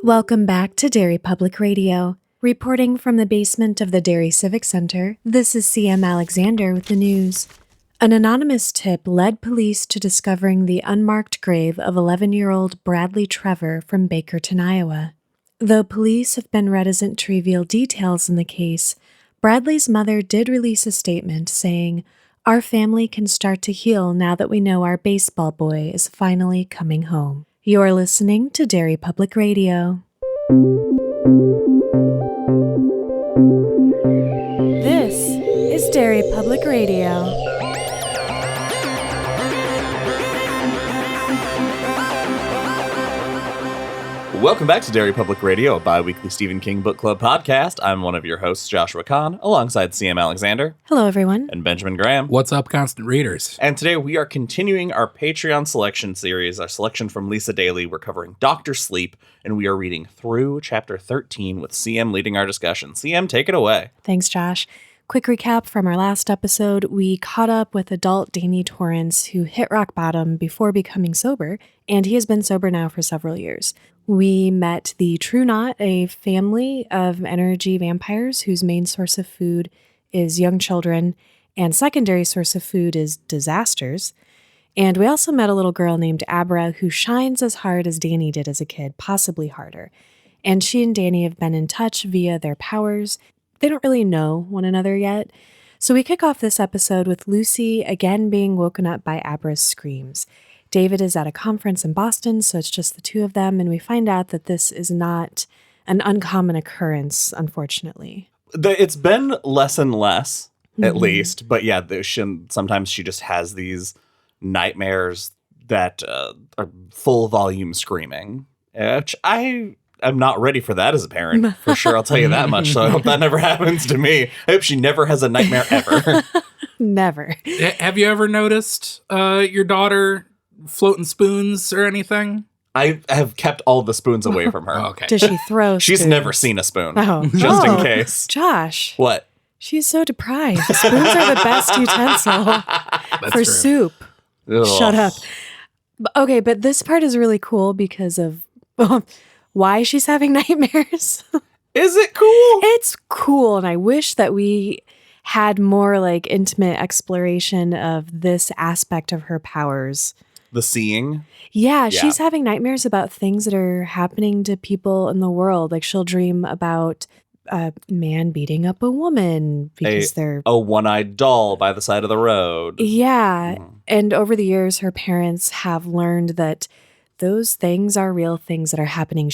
Welcome back to Derry Public Radio. Reporting from the basement of the Derry Civic Center, this is CM Alexander with the news. An anonymous tip led police to discovering the unmarked grave of 11-year-old Bradley Trevor from Bakerton, Iowa. Though police have been reticent to reveal details in the case, Bradley's mother did release a statement saying, "Our family can start to heal now that we know our baseball boy is finally coming home." You're listening to Derry Public Radio. This is Derry Public Radio. Welcome back to Derry Public Radio, a bi-weekly Stephen King Book Club podcast. I'm one of your hosts, Joshua Kahn, alongside CM Alexander. Hello, everyone. And Benjamin Graham. What's up, constant readers? And today we are continuing our Patreon selection series, our selection from Lisa Daly. We're covering Dr. Sleep, and we are reading through chapter 13 with CM leading our discussion. CM, take it away. Thanks, Josh. Quick recap from our last episode. We caught up with adult Danny Torrance, who hit rock bottom before becoming sober, and he has been sober now for several years. We met the True Knot, a family of energy vampires whose main source of food is young children, and secondary source of food is disasters. And we also met a little girl named Abra who shines as hard as Danny did as a kid, possibly harder. And she and Danny have been in touch via their powers. They don't really know one another yet. So we kick off this episode with Lucy again being woken up by Abra's screams. David is at a conference in Boston, so it's just the two of them, and we find out that this is not an uncommon occurrence, unfortunately. It's been less and less, at least, but yeah, sometimes she just has these nightmares that are full volume screaming, which I am not ready for that as a parent, for sure, I'll tell you that much, so I hope that never happens to me. I hope she never has a nightmare ever. Never. Have you ever noticed your daughter floating spoons or anything? I have kept all the spoons away from her. Okay. Does she throw She's spoons? never seen a spoon, Oh. just in case. Josh. What? She's so deprived. Spoons are the best utensil That's for true. soup. Ugh. Shut up. Okay, but this part is really cool because of why she's having nightmares. Is it cool? It's cool, and I wish that we had more like intimate exploration of this aspect of her powers. The seeing? Yeah, she's having nightmares about things that are happening to people in the world. Like she'll dream about a man beating up a woman because they're A one-eyed doll by the side of the road. Yeah. And over the years, her parents have learned that those things are real things that are happening.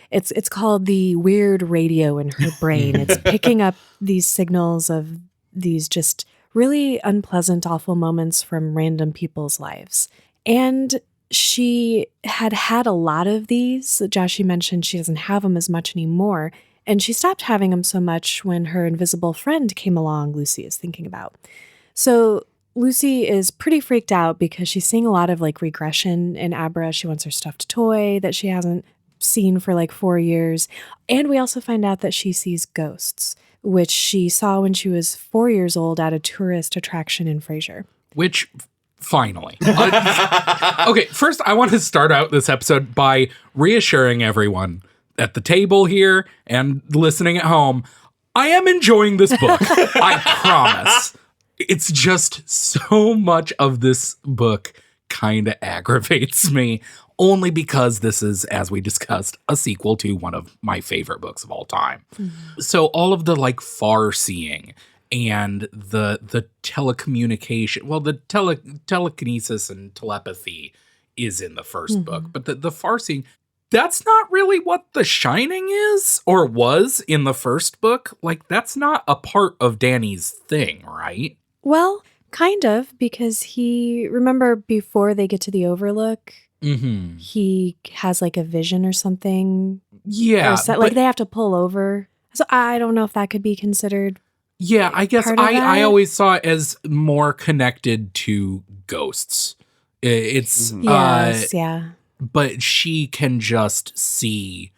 It's called the weird radio in her brain. It's picking up these signals of these just really unpleasant, awful moments from random people's lives. And she had a lot of these. Josh, you mentioned she doesn't have them as much anymore. And she stopped having them so much when her invisible friend came along, Lucy is thinking about. So Lucy is pretty freaked out because she's seeing a lot of like regression in Abra. She wants her stuffed toy that she hasn't seen for like 4 years. And we also find out that she sees ghosts, which she saw when she was 4 years old at a tourist attraction in Frasier. Which, finally. Okay, first I want to start out this episode by reassuring everyone at the table here and listening at home, I am enjoying this book. I promise. It's just so much of this book kind of aggravates me, only because this is, as we discussed, a sequel to one of my favorite books of all time. Mm-hmm. So all of the like far seeing and the telecommunication, well, the telekinesis and telepathy is in the first book, but the far seeing, that's not really what The Shining is or was in the first book. Like, that's not a part of Danny's thing, right? Well, kind of, because remember before they get to the Overlook, he has like a vision or something. Yeah. Like they have to pull over. So I don't know if that could be considered. Yeah, I guess I always saw it as more connected to ghosts. It's yes, yeah. But she can just see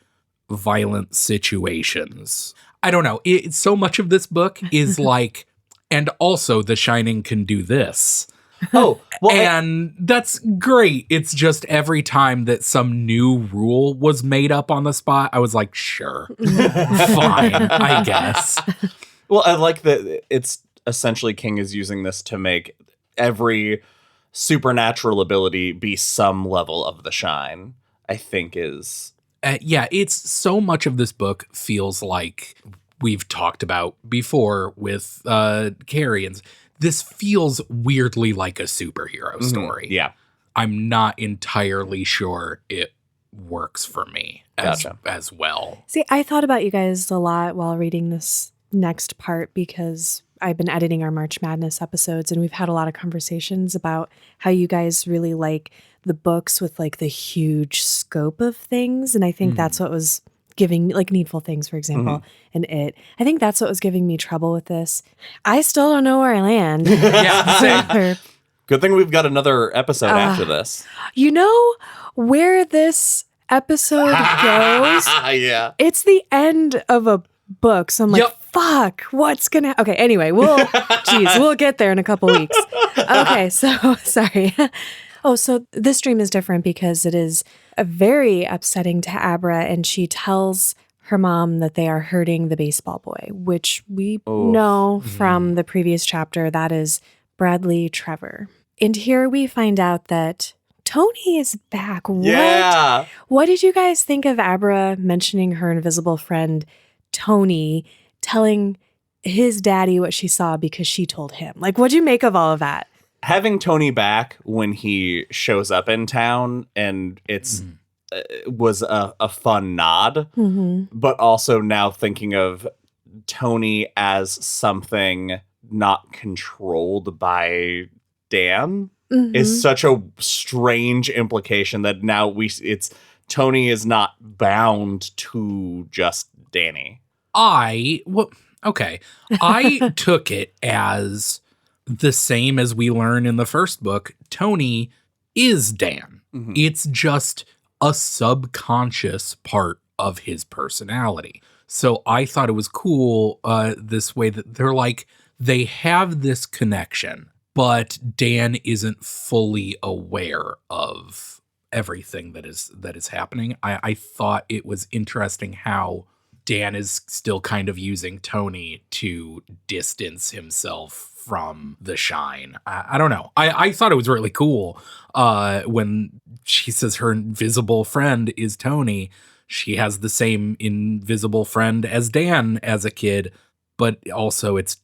violent situations. I don't know. So much of this book is like, and also The Shining can do this. Oh, well, And that's great. It's just every time that some new rule was made up on the spot, I was like, sure, fine, I guess. well, I like that it's essentially King is using this to make every supernatural ability be some level of the shine, I think is... Yeah, it's so much of this book feels like we've talked about before with Carrie, and this feels weirdly like a superhero story. Yeah. I'm not entirely sure it works for me as well. See, I thought about you guys a lot while reading this next part because I've been editing our March Madness episodes, and we've had a lot of conversations about how you guys really like the books with like the huge scope of things. And I think that's what was giving me, like Needful Things, for example, and It. I think that's what was giving me trouble with this. I still don't know where I land. Yeah, same. Good thing we've got another episode after this. You know where this episode goes? Yeah. It's the end of a book. So I'm like, fuck, what's gonna... Okay, anyway, we'll get there in a couple weeks. Okay, so sorry. Oh, so this dream is different because it is very upsetting to Abra, and she tells her mom that they are hurting the baseball boy, which we know from the previous chapter that is Bradley Trevor. And here we find out that Tony is back. Yeah. What did you guys think of Abra mentioning her invisible friend Tony telling his daddy what she saw because she told him? Like, what'd you make of all of that? Having Tony back when he shows up in town, and it's was a fun nod, but also now thinking of Tony as something not controlled by Dan is such a strange implication that now it's Tony is not bound to just Danny. I took it as the same as we learn in the first book. Tony is Dan. It's just a subconscious part of his personality. So I thought it was cool this way that they're like, they have this connection, but Dan isn't fully aware of everything that is happening. I thought it was interesting how Dan is still kind of using Tony to distance himself from the shine. I don't know. I thought it was really cool when she says her invisible friend is Tony. She has the same invisible friend as Dan as a kid, but also it's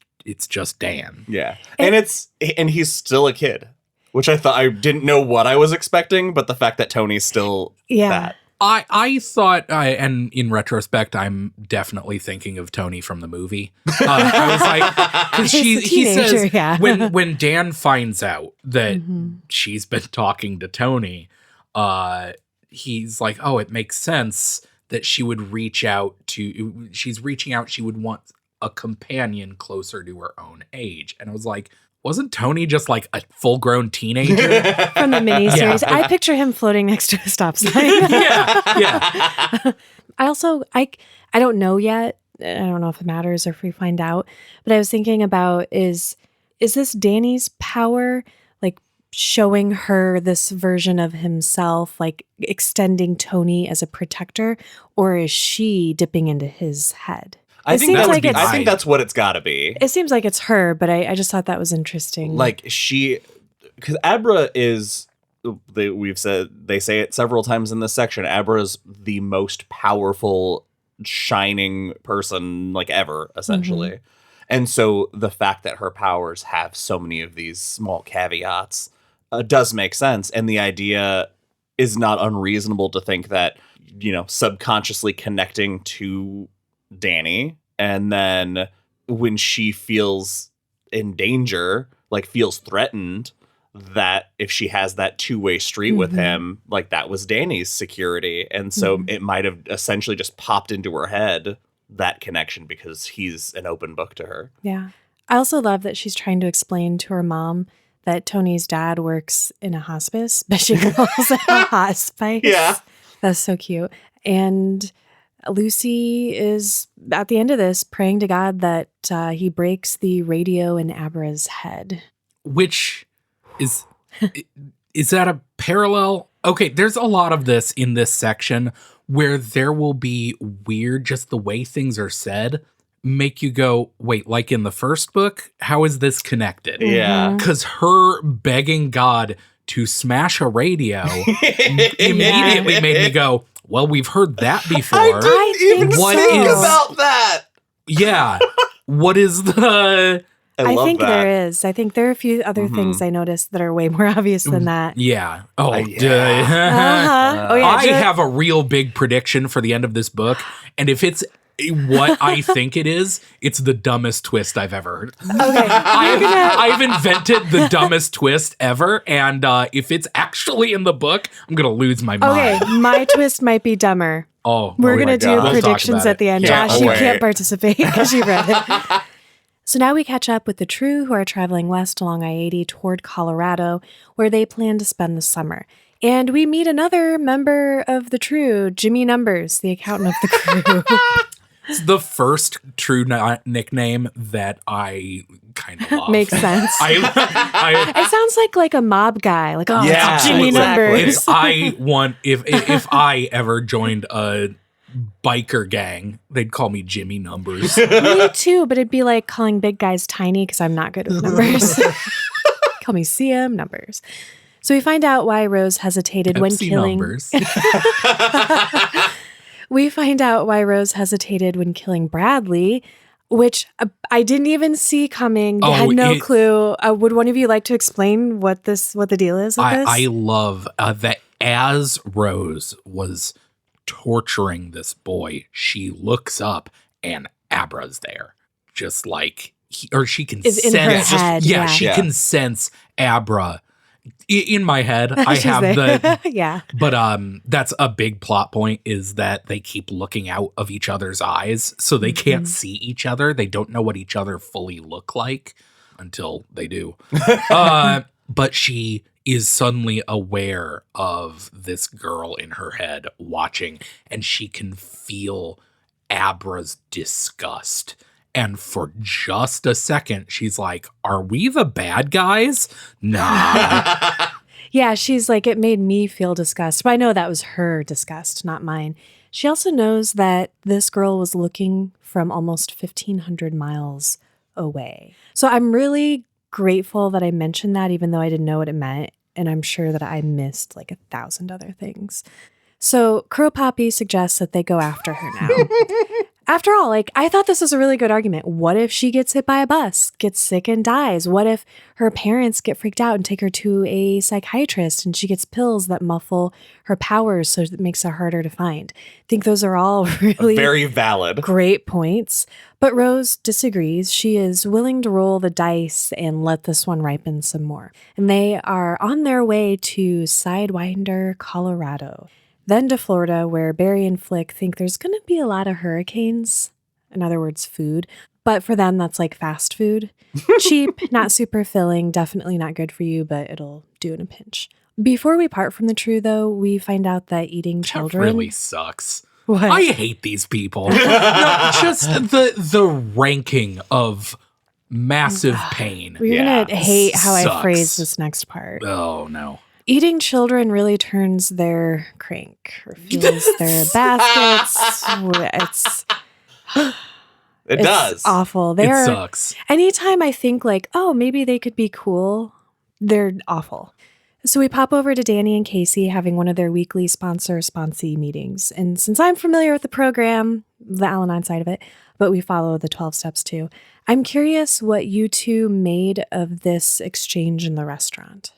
just Dan. Yeah. And he's still a kid, which I thought I didn't know what I was expecting, but the fact that Tony's still that. I thought, and in retrospect, I'm definitely thinking of Tony from the movie. I was like, because he says when Dan finds out that she's been talking to Tony, he's like, oh, it makes sense that she would reach out to. She's reaching out. She would want a companion closer to her own age, and I was like, wasn't Tony just like a full-grown teenager from the miniseries? Yeah. I picture him floating next to a stop sign. yeah. I don't know yet. I don't know if it matters or if we find out. But I was thinking about is this Danny's power, like showing her this version of himself, like extending Tony as a protector, or is she dipping into his head? I think that's what it's got to be. It seems like it's her, but I just thought that was interesting. Like because Abra is, they say it several times in this section, Abra's the most powerful, shining person like ever, essentially. And so the fact that her powers have so many of these small caveats does make sense. And the idea is not unreasonable to think that, subconsciously connecting to Danny, and then when she feels in danger, like feels threatened, that if she has that two-way street with him, like that was Danny's security. And so it might have essentially just popped into her head, that connection, because he's an open book to her. Yeah. I also love that she's trying to explain to her mom that Tony's dad works in a hospice, but she calls it a hospice. Yeah. That's so cute. And Lucy is, at the end of this, praying to God that he breaks the radio in Abra's head. Which, Is that a parallel? Okay, there's a lot of this in this section where there will be weird, just the way things are said, make you go, wait, like in the first book? How is this connected? Yeah. Because her begging God to smash a radio immediately made me go, well, we've heard that before. I didn't even think about that. Yeah. What is the... I love think that. there is. I think there are a few other things I noticed that are way more obvious than that. Yeah. Oh, Uh-huh. Oh, yeah. I have a real big prediction for the end of this book. And if it's what I think it is, it's the dumbest twist I've ever heard. Okay. I've invented the dumbest twist ever. And if it's actually in the book, I'm going to lose my mind. Okay. My twist might be dumber. Oh, We're going to do God. predictions at the end. Can't Josh, you wait. can't participate because you read it. So now we catch up with the True, who are traveling west along I-80 toward Colorado, where they plan to spend the summer. And we meet another member of the True, Jimmy Numbers, the accountant of the crew. It's the first True nickname that I kind of love. Makes sense. It sounds like a mob guy. Like, oh, Yeah, it's Jimmy exactly. Numbers. If I ever joined a biker gang, they'd call me Jimmy Numbers. Me too, but it'd be like calling big guys tiny because I'm not good with numbers. Call me CM Numbers. So we find out why Rose hesitated when Pepsi killing. Numbers. We find out why Rose hesitated when killing Bradley, which I didn't even see coming. Had no clue. Would one of you like to explain what the deal is with this? I love that as Rose was torturing this boy, she looks up and Abra's there, just like she can Is in her sense. head, She Yeah. can sense Abra. In my head, I She's have there. the Yeah. But that's a big plot point, is that they keep looking out of each other's eyes, so they can't see each other. They don't know what each other fully look like until they do. But she is suddenly aware of this girl in her head watching, and she can feel Abra's disgust. And for just a second, she's like, are we the bad guys? Nah. Yeah, she's like, it made me feel disgust. But I know that was her disgust, not mine. She also knows that this girl was looking from almost 1,500 miles away. So I'm really grateful that I mentioned that, even though I didn't know what it meant. And I'm sure that I missed like 1,000 other things. So Crow Poppy suggests that they go after her now. After all, like, I thought this was a really good argument. What if she gets hit by a bus, gets sick and dies? What if her parents get freaked out and take her to a psychiatrist and she gets pills that muffle her powers so it makes her harder to find? I think those are all really Very valid. great points. But Rose disagrees. She is willing to roll the dice and let this one ripen some more. And they are on their way to Sidewinder, Colorado. Then to Florida, where Barry and Flick think there's going to be a lot of hurricanes. In other words, food. But for them, that's like fast food. Cheap, not super filling, definitely not good for you, but it'll do in a pinch. Before we part from the True, though, we find out that eating children... That really sucks. What? I hate these people. No, just the ranking of massive pain. We're going to hate how I Sucks. phrase this next part. Oh, no. Eating children really turns their crank, refuels their baskets. It does. Awful. It They're sucks. anytime I think like, oh, maybe they could be cool, they're awful. So we pop over to Danny and Casey having one of their weekly sponsee meetings. And since I'm familiar with the program, the Al-Anon side of it, but we follow the 12 steps too, I'm curious what you two made of this exchange in the restaurant.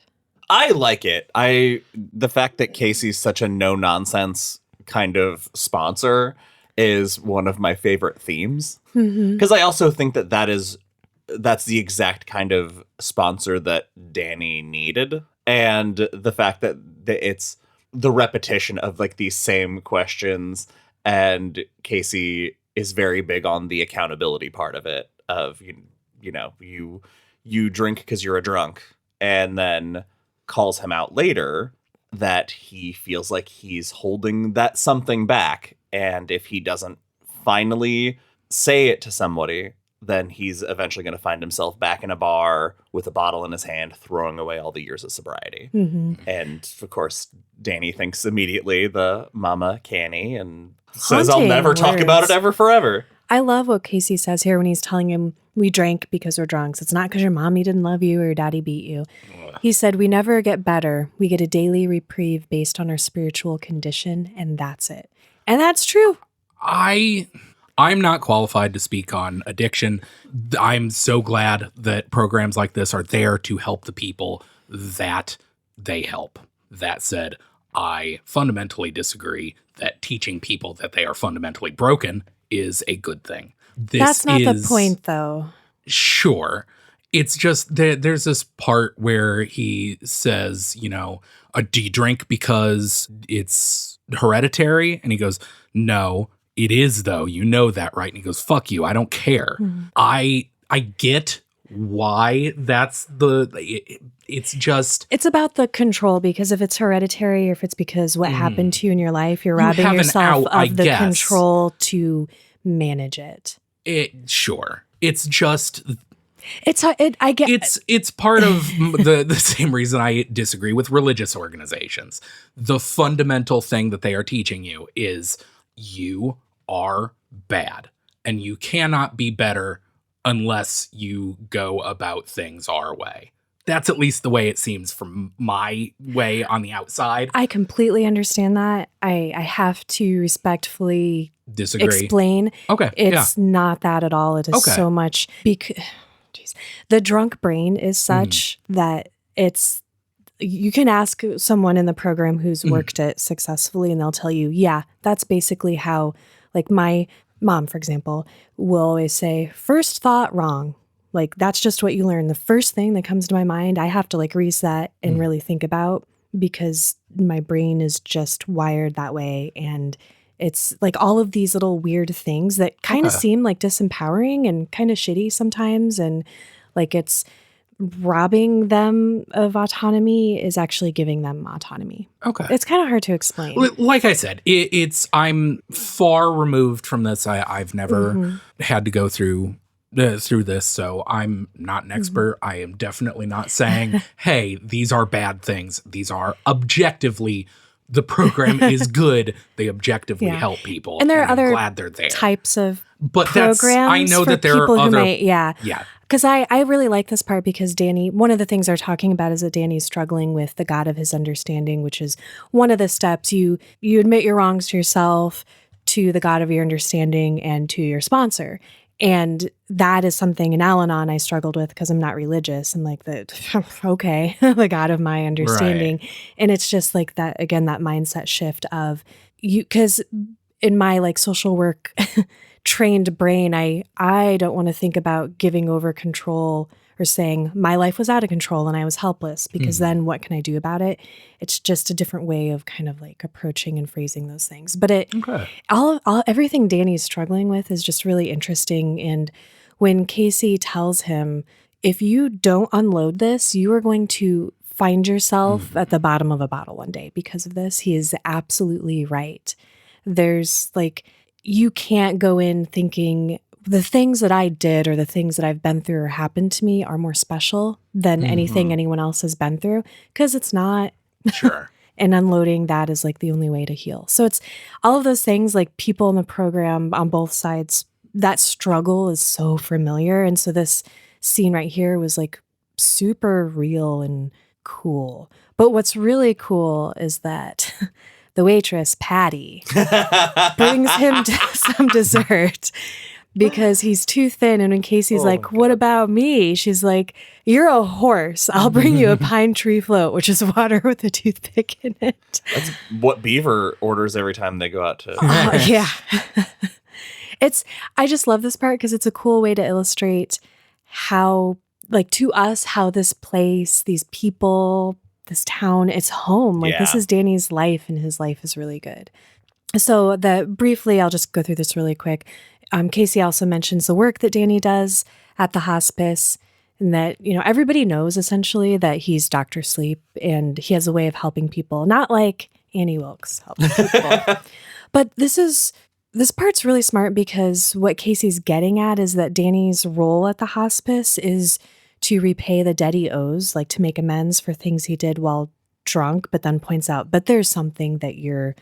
I like it. The fact that Casey's such a no-nonsense kind of sponsor is one of my favorite themes. Because I also think that's the exact kind of sponsor that Danny needed. And the fact that it's the repetition of like these same questions, and Casey is very big on the accountability part of it, of you drink because you're a drunk, and then calls him out later that he feels like he's holding that something back, and if he doesn't finally say it to somebody, then he's eventually going to find himself back in a bar with a bottle in his hand, throwing away all the years of sobriety. And of course, Danny thinks immediately the mama canny and says, I'll never talk about it ever forever. I love what Casey says here when he's telling him we drank because we're drunks. It's not because your mommy didn't love you or your daddy beat you. He said, we never get better. We get a daily reprieve based on our spiritual condition, and that's it. And that's true. I'm not qualified to speak on addiction. I'm so glad that programs like this are there to help the people that they help. That said, I fundamentally disagree that teaching people that they are fundamentally broken is a good thing. That's not the point, though. Sure. It's just there's this part where he says, do you drink because it's hereditary? And he goes, no. It is, though. You know that, right? And he goes, fuck you. I don't care. I get why that's it's just... It's about the control, because if it's hereditary or if it's because what happened to you in your life, you're robbing yourself of the control to manage it. Sure. It's just... I get it's part of the same reason I disagree with religious organizations. The fundamental thing that they are teaching you is you are bad and you cannot be better unless you go about things our way. That's at least the way it seems from my way on the outside. I completely understand that. I have to respectfully disagree. Explain. Okay. It's not that at all. It is so much because the drunk brain is such that it's, you can ask someone in the program who's worked it successfully and they'll tell you, yeah, that's basically how, like my mom, for example, will always say, first thought wrong. Like, that's just what you learn. The first thing that comes to my mind, I have to like reset and really think about, because my brain is just wired that way. And it's like all of these little weird things that kind of seem like disempowering and kind of shitty sometimes. And like it's robbing them of autonomy is actually giving them autonomy. Okay. It's kind of hard to explain. Like I said, I'm far removed from this. I've never had to go through this, so I'm not an expert. I am definitely not saying, hey, these are bad things. These are objectively, the program is good. They objectively help people. And there are other glad they're there. types of programs. I know that there are other. Yeah. Because I really like this part, because Danny, one of the things they're talking about is that Danny's struggling with the God of his understanding, which is one of the steps. You admit your wrongs to yourself, to the God of your understanding, and to your sponsor. And that is something in Al-Anon I struggled with because I'm not religious. I'm like, okay, the God of my understanding. Right. And it's just like that, again, that mindset shift of you, because in my like social work trained brain, I don't want to think about giving over control or saying my life was out of control and I was helpless, because then what can I do about it? It's just a different way of kind of like approaching and phrasing those things. But everything Danny's struggling with is just really interesting. And when Casey tells him, if you don't unload this, you are going to find yourself at the bottom of a bottle one day because of this, he is absolutely right. There's like, you can't go in thinking the things that I did or the things that I've been through or happened to me are more special than anything anyone else has been through, because it's not. Sure. And unloading that is like the only way to heal. So it's all of those things, like people in the program on both sides, that struggle is so familiar. And so this scene right here was like super real and cool. But what's really cool is that the waitress, Patty, brings him some dessert because he's too thin. And when Casey's like, what about me? She's like, you're a horse. I'll bring you a pine tree float, which is water with a toothpick in it. That's what Beaver orders every time they go out to. Yeah. I just love this part because it's a cool way to illustrate how, like, to us, how this place, these people, this town, it's home. Like, this is Danny's life, and his life is really good. So briefly, I'll just go through this really quick. Casey also mentions the work that Danny does at the hospice, and that, everybody knows essentially that he's Dr. Sleep and he has a way of helping people, not like Annie Wilkes helps people. But this is This part's really smart because what Casey's getting at is that Danny's role at the hospice is to repay the debt he owes, like to make amends for things he did while drunk, but then points out, but there's something that you're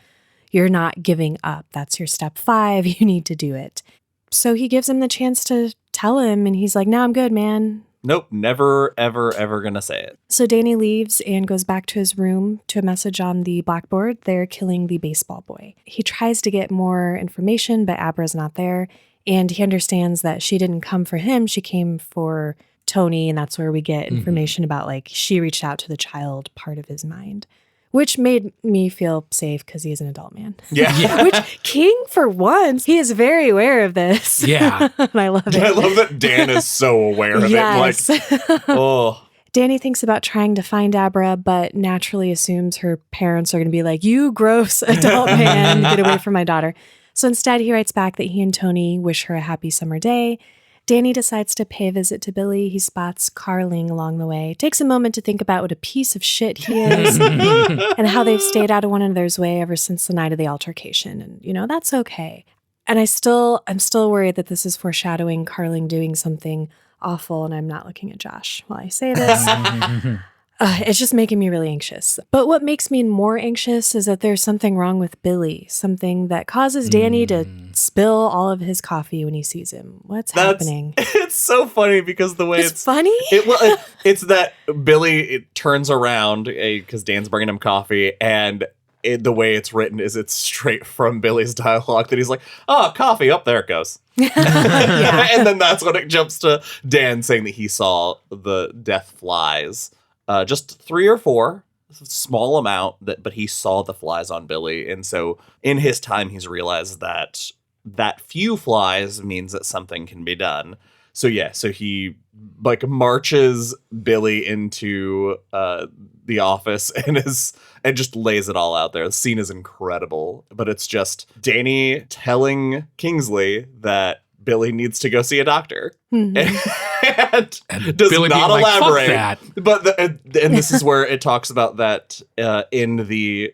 not giving up. That's your step 5. You need to do it. So he gives him the chance to tell him, and he's like, no, I'm good, man. Nope, never, ever, ever gonna say it. So Danny leaves and goes back to his room to a message on the blackboard. They're killing the baseball boy. He tries to get more information, but Abra's not there. And he understands that she didn't come for him. She came for Tony. And that's where we get information about, like, she reached out to the child part of his mind, which made me feel safe because he is an adult man. Yeah. Which, King, for once, he is very aware of this. Yeah. And I love it. I love that Dan is so aware of Yes. it. Like, oh. Danny thinks about trying to find Abra, but naturally assumes her parents are going to be like, you gross adult man, get away from my daughter. So instead, he writes back that he and Tony wish her a happy summer day. Danny decides to pay a visit to Billy. He spots Carling along the way, takes a moment to think about what a piece of shit he is and how they've stayed out of one another's way ever since the night of the altercation. And, you know, that's okay. And I'm still worried that this is foreshadowing Carling doing something awful, and I'm not looking at Josh while I say this. It's just making me really anxious. But what makes me more anxious is that there's something wrong with Billy, something that causes Danny to spill all of his coffee when he sees him. What's happening? It's so funny because the way It's funny? It's that Billy turns around because Dan's bringing him coffee, and the way it's written is it's straight from Billy's dialogue that he's like, oh, coffee, up there it goes. Yeah. And then that's when it jumps to Dan saying that he saw the death flies. Just 3 or 4, small amount, but he saw the flies on Billy. And so in his time, he's realized that few flies means that something can be done. So yeah, so he like marches Billy into the office and just lays it all out there. The scene is incredible, but it's just Danny telling Kingsley that Billy needs to go see a doctor. And does Billy not being like, elaborate. "Fuck that." But and this is where it talks about that in the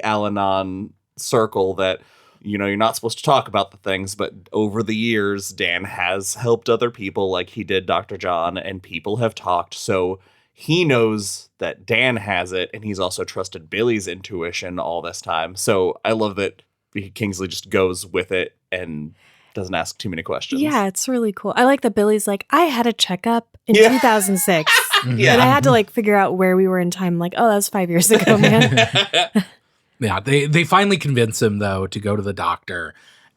Al-Anon circle that, you know, you're not supposed to talk about the things, but over the years, Dan has helped other people like he did Dr. John, and people have talked. So he knows that Dan has it, and he's also trusted Billy's intuition all this time. So I love that Kingsley just goes with it and doesn't ask too many questions. Yeah, it's really cool. I like that Billy's like, I had a checkup in 2006. Yeah. And I had to like figure out where we were in time. Like, oh, that was 5 years ago, man. Yeah, they finally convince him, though, to go to the doctor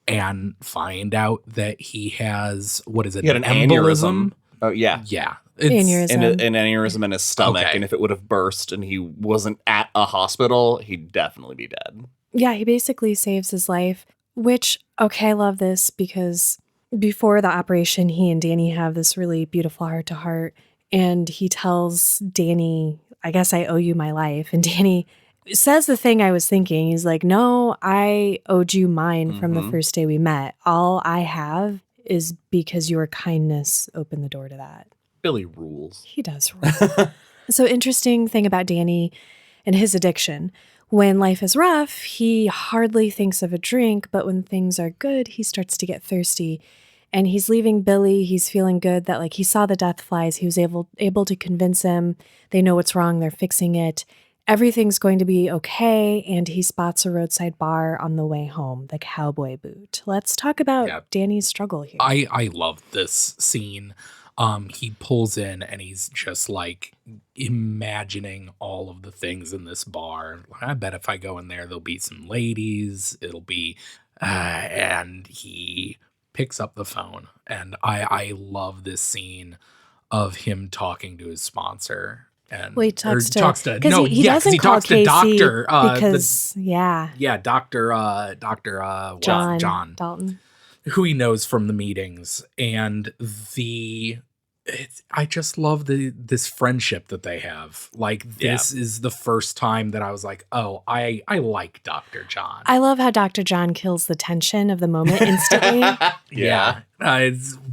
and find out that he has, what is it? He had an aneurysm. Oh, yeah. Yeah. Aneurysm. An aneurysm in his stomach. Okay. And if it would have burst and he wasn't at a hospital, he'd definitely be dead. Yeah, he basically saves his life, which, okay, I love this because before the operation, he and Danny have this really beautiful heart-to-heart, and he tells Danny, I guess I owe you my life. And Danny says the thing I was thinking. He's like, no, I owed you mine from the first day we met. All I have is because your kindness opened the door to that. Billy rules. He does rule. So interesting thing about Danny and his addiction. When life is rough, he hardly thinks of a drink, but when things are good, he starts to get thirsty. And he's leaving Billy. He's feeling good that like he saw the death flies. He was able to convince him. They know what's wrong. They're fixing it. Everything's going to be okay. And he spots a roadside bar on the way home, the Cowboy Boot. Let's talk about Danny's struggle here. I love this scene. He pulls in and he's just like imagining all of the things in this bar. I bet if I go in there, there'll be some ladies. It'll be, and he picks up the phone. And I love this scene of him talking to his sponsor. And well, he talks to Doctor. Because Doctor John Dalton, who he knows from the meetings, and I just love this friendship that they have. Like, this is the first time that I was like, oh, I like Dr. John. I love how Dr. John kills the tension of the moment instantly. Yeah.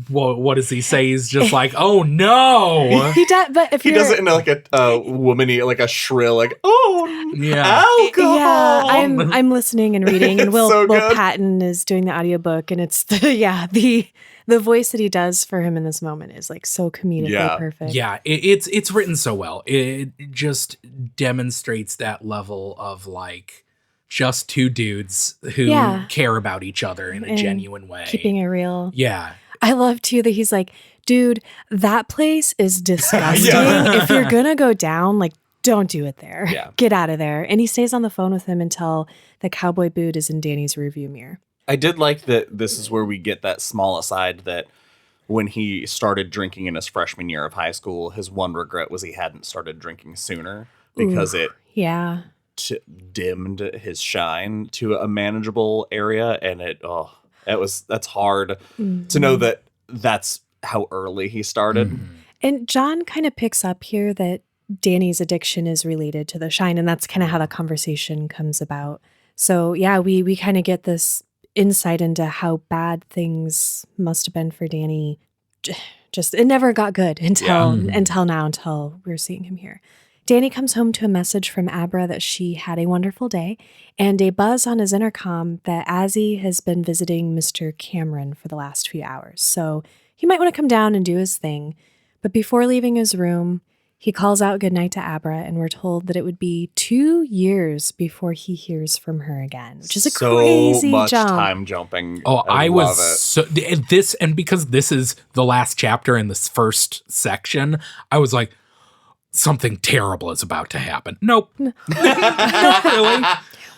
What does he say? He's just like, oh no. He does, but if He you're, does it in like a womany, like a shrill, like, oh, Yeah. alcohol. yeah, I'm listening and reading, and It's Will so Will good. Patton is doing the audiobook, and it's the voice that he does for him in this moment is like so comedically Yeah. perfect. Yeah, it's written so well. It just demonstrates that level of like just two dudes who Yeah. care about each other in a And genuine way. Keeping it real. Yeah. I love too that he's like, dude, that place is disgusting. Yeah. If you're gonna go down, like, don't do it there. Yeah. Get out of there. And he stays on the phone with him until the cowboy boot is in Danny's rearview mirror. I did like that this is where we get that small aside that when he started drinking in his freshman year of high school, his one regret was he hadn't started drinking sooner because it Yeah. dimmed his shine to a manageable area. And that's hard to know that that's how early he started. Mm-hmm. And John kind of picks up here that Danny's addiction is related to the shine, and that's kind of how the conversation comes about. So yeah, we kind of get this insight into how bad things must have been for Danny. Just it never got good until now, until we're seeing him here. Danny comes home to a message from Abra that she had a wonderful day and a buzz on his intercom that Azzy has been visiting Mr. Cameron for the last few hours. So he might want to come down and do his thing. But before leaving his room, he calls out goodnight to Abra, and we're told that it would be 2 years before he hears from her again, which is a crazy so much jump. time jumping. Oh, I love was it. so this, and because this is the last chapter in this first section, I was like, something terrible is about to happen. Nope. Not really.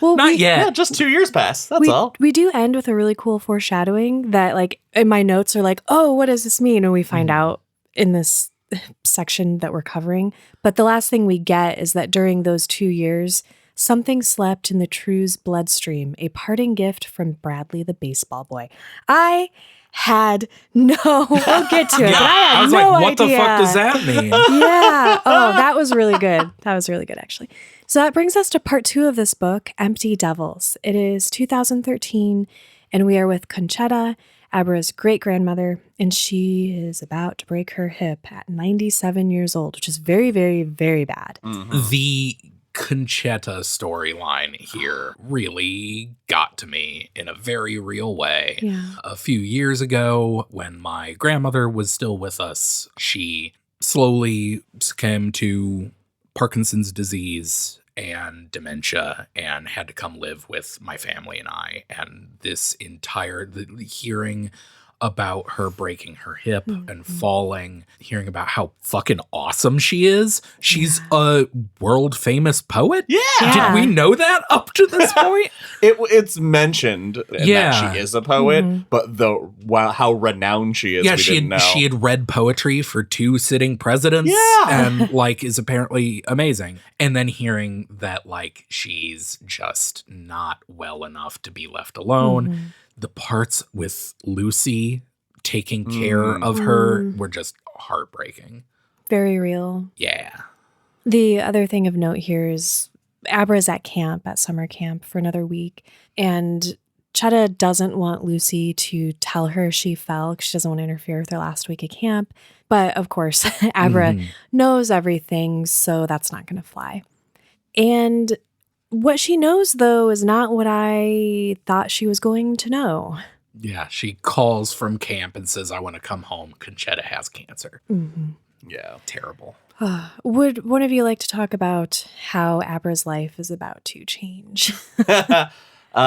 Well, Not yet. Yeah, just 2 years passed. That's all. We do end with a really cool foreshadowing that, like, in my notes are like, oh, what does this mean? And we find out in this section that we're covering. But the last thing we get is that during those 2 years, something slept in the True's bloodstream, a parting gift from Bradley the baseball boy. I had we'll get to it, but I had was no like, what idea. the fuck does that mean? Yeah. Oh, that was really good. That was really good, actually. So that brings us to part 2 of this book, Empty Devils. It is 2013, and we are with Conchetta, Abra's great-grandmother, and she is about to break her hip at 97 years old, which is very, very, very bad. The Conchetta storyline here really got to me in a very real way. Yeah. A few years ago, when my grandmother was still with us, she slowly succumbed to Parkinson's disease and dementia and had to come live with my family and I. And this the hearing about her breaking her hip and falling, hearing about how fucking awesome she is. She's a world famous poet. Yeah. Did we know that up to this point? It's mentioned that Yeah. she is a poet, but how renowned she is, we didn't know. She had read poetry for 2 sitting presidents. Yeah. And like is apparently amazing. And then hearing that like she's just not well enough to be left alone. The parts with Lucy taking care of her were just heartbreaking. Very real. Yeah. The other thing of note here is Abra's at summer camp for another week, and Chetta doesn't want Lucy to tell her she fell because she doesn't want to interfere with her last week at camp. But of course, Abra knows everything, so that's not going to fly. And what she knows, though, is not what I thought she was going to know. Yeah. She calls from camp and says, I want to come home. Conchetta has cancer. Yeah. Terrible. Would one of you like to talk about how Abra's life is about to change?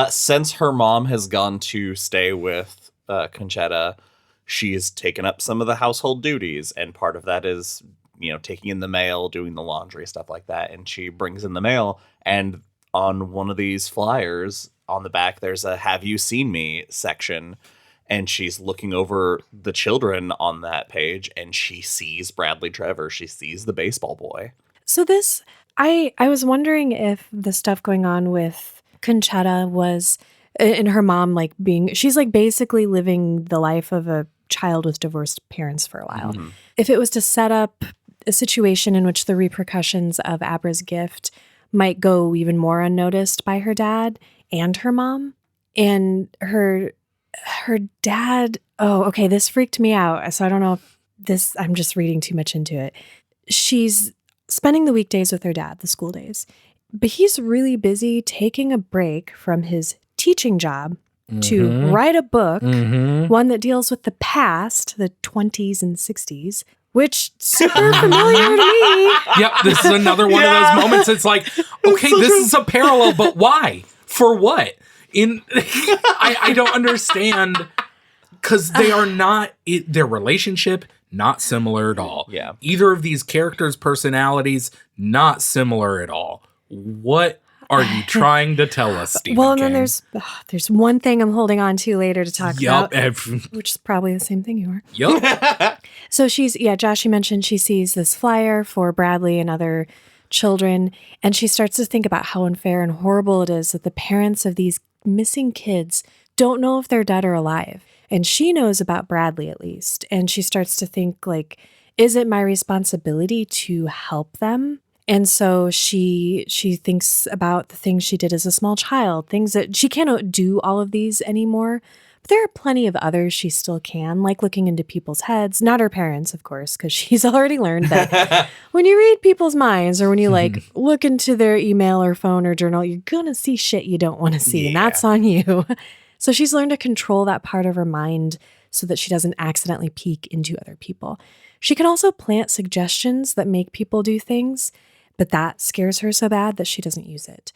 Since her mom has gone to stay with Conchetta, she's taken up some of the household duties, and part of that is, taking in the mail, doing the laundry, stuff like that. And she brings in the mail, and on one of these flyers on the back, there's a "Have you seen me?" section, and she's looking over the children on that page, and she sees Bradley Trevor. She sees the baseball boy. So this, I was wondering if the stuff going on with Conchetta was, and her mom she's like basically living the life of a child with divorced parents for a while. If it was to set up a situation in which the repercussions of Abra's gift might go even more unnoticed by her dad and her mom, and her dad, Oh, okay. This freaked me out. So I don't know if I'm just reading too much into it. She's spending the weekdays with her dad, the school days, but he's really busy taking a break from his teaching job to write a book, one that deals with the past, the 20s and 60s, which super familiar to me. Yep, this is another one of those moments. It's like, okay, this is a parallel, but why? For what? I don't understand, because they are not, their relationship, not similar at all. Yeah. Either of these characters' personalities, not similar at all. What are you trying to tell us, Stephen Well, and King? then there's one thing I'm holding on to later to talk about, Yep. which is probably the same thing you are. Yep. So Josh, you mentioned she sees this flyer for Bradley and other children, and she starts to think about how unfair and horrible it is that the parents of these missing kids don't know if they're dead or alive. And she knows about Bradley, at least. And she starts to think, like, is it my responsibility to help them? And so she thinks about the things she did as a small child, things that she cannot do all of these anymore. But there are plenty of others she still can, like looking into people's heads, not her parents, of course, because she's already learned that when you read people's minds or when you look into their email or phone or journal, you're going to see shit you don't want to see. And that's on you. So she's learned to control that part of her mind so that she doesn't accidentally peek into other people. She can also plant suggestions that make people do things, but that scares her so bad that she doesn't use it.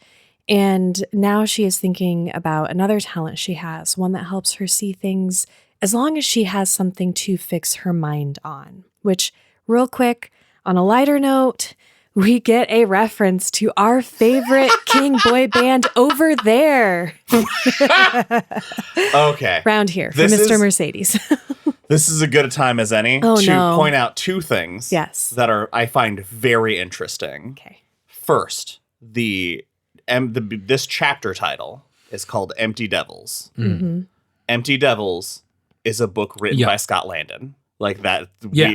And now she is thinking about another talent she has, one that helps her see things as long as she has something to fix her mind on. Which, real quick, on a lighter note, we get a reference to our favorite King boy band Over There. Okay. Round here for This Mr. is- Mercedes. This is as good a time as any Oh, to no. point out two things Yes. that I find very interesting. Okay. First, this chapter title is called Empty Devils. Mm-hmm. Empty Devils is a book written Yeah. by Scott Landon. Like that, Yeah.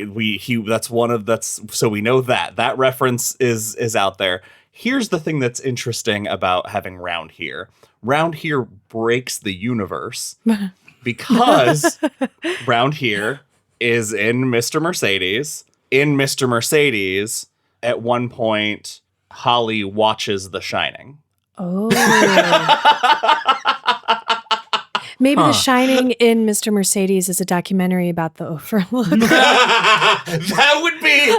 so we know that reference is out there. Here's the thing that's interesting about having Round Here. Round Here breaks the universe because Round Here is in Mr. Mercedes. In Mr. Mercedes, at one point, Holly watches The Shining. Oh. Maybe The Shining in Mr. Mercedes is a documentary about the Overlook. That would be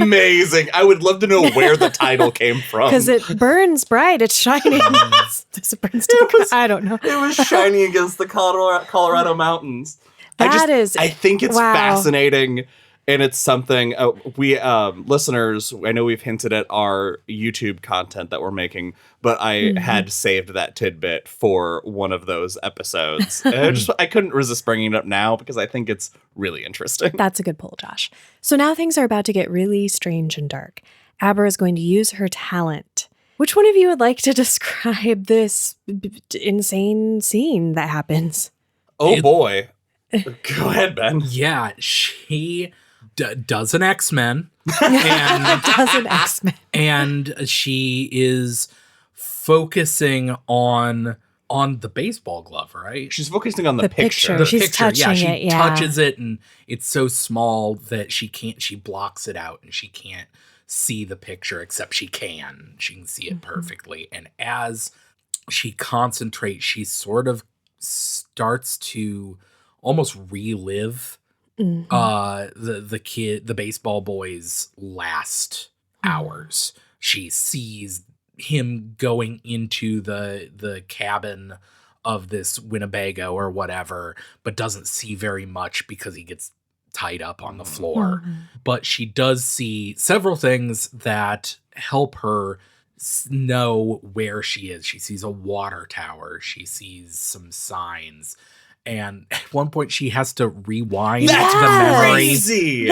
amazing. I would love to know where the title came from. Because it burns bright. It's shining. It burns to I don't know. It was shining against the Colorado mountains. I think it's wow. fascinating. And it's something we listeners, I know we've hinted at our YouTube content that we're making, but I had saved that tidbit for one of those episodes. And I couldn't resist bringing it up now because I think it's really interesting. That's a good pull, Josh. So now things are about to get really strange and dark. Abra is going to use her talent. Which one of you would like to describe this insane scene that happens? Oh boy. Go ahead, Ben. Yeah, she does an X-Men. Does an X-Men. And she is focusing on the baseball glove, right? She's focusing on the picture. picture. She's touching she it, yeah. touches it, and it's so small that she blocks it out, and she can't see the picture, except she can see it perfectly. And as she concentrates, she sort of starts to almost relive the baseball boy's last hours. She sees him going into the cabin of this Winnebago or whatever, but doesn't see very much because he gets tied up on the floor. But she does see several things that help her know where she is. She sees a water tower. She sees some signs. And at one point she has to rewind the memory, Crazy.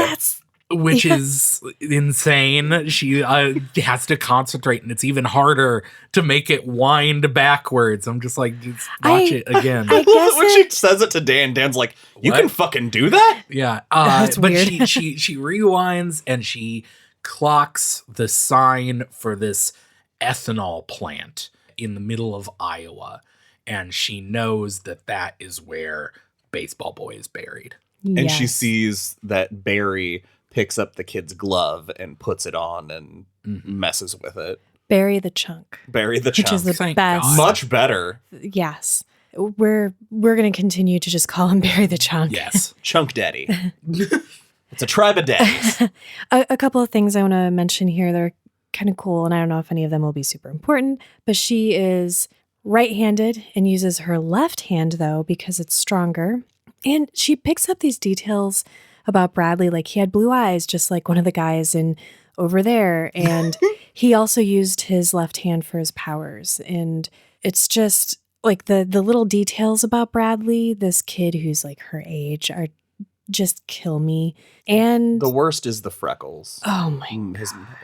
which is insane. She has to concentrate, and it's even harder to make it wind backwards. I'm just like, just watch it again. I guess when she says it to Dan, Dan's like, "You What? can fucking do that?" Yeah, That's but weird. she rewinds and she clocks the sign for this ethanol plant in the middle of Iowa, and she knows that is where baseball boy is buried. And she Yes. sees that Barry picks up the kid's glove and puts it on and messes with it. Bury the chunk. Bury the Which chunk. is the Thank best. God. Much better. Yes. We're going to continue to just call him Bury the Chunk. Yes. Chunk Daddy. It's a tribe of daddies. A couple of things I want to mention here that are kind of cool, and I don't know if any of them will be super important, but she is right-handed and uses her left hand, though, because it's stronger. And she picks up these details about Bradley, like he had blue eyes, just like one of the guys in over there. And he also used his left hand for his powers. And it's just like the little details about Bradley, this kid who's like her age, are just kill me. And The worst is the freckles. oh my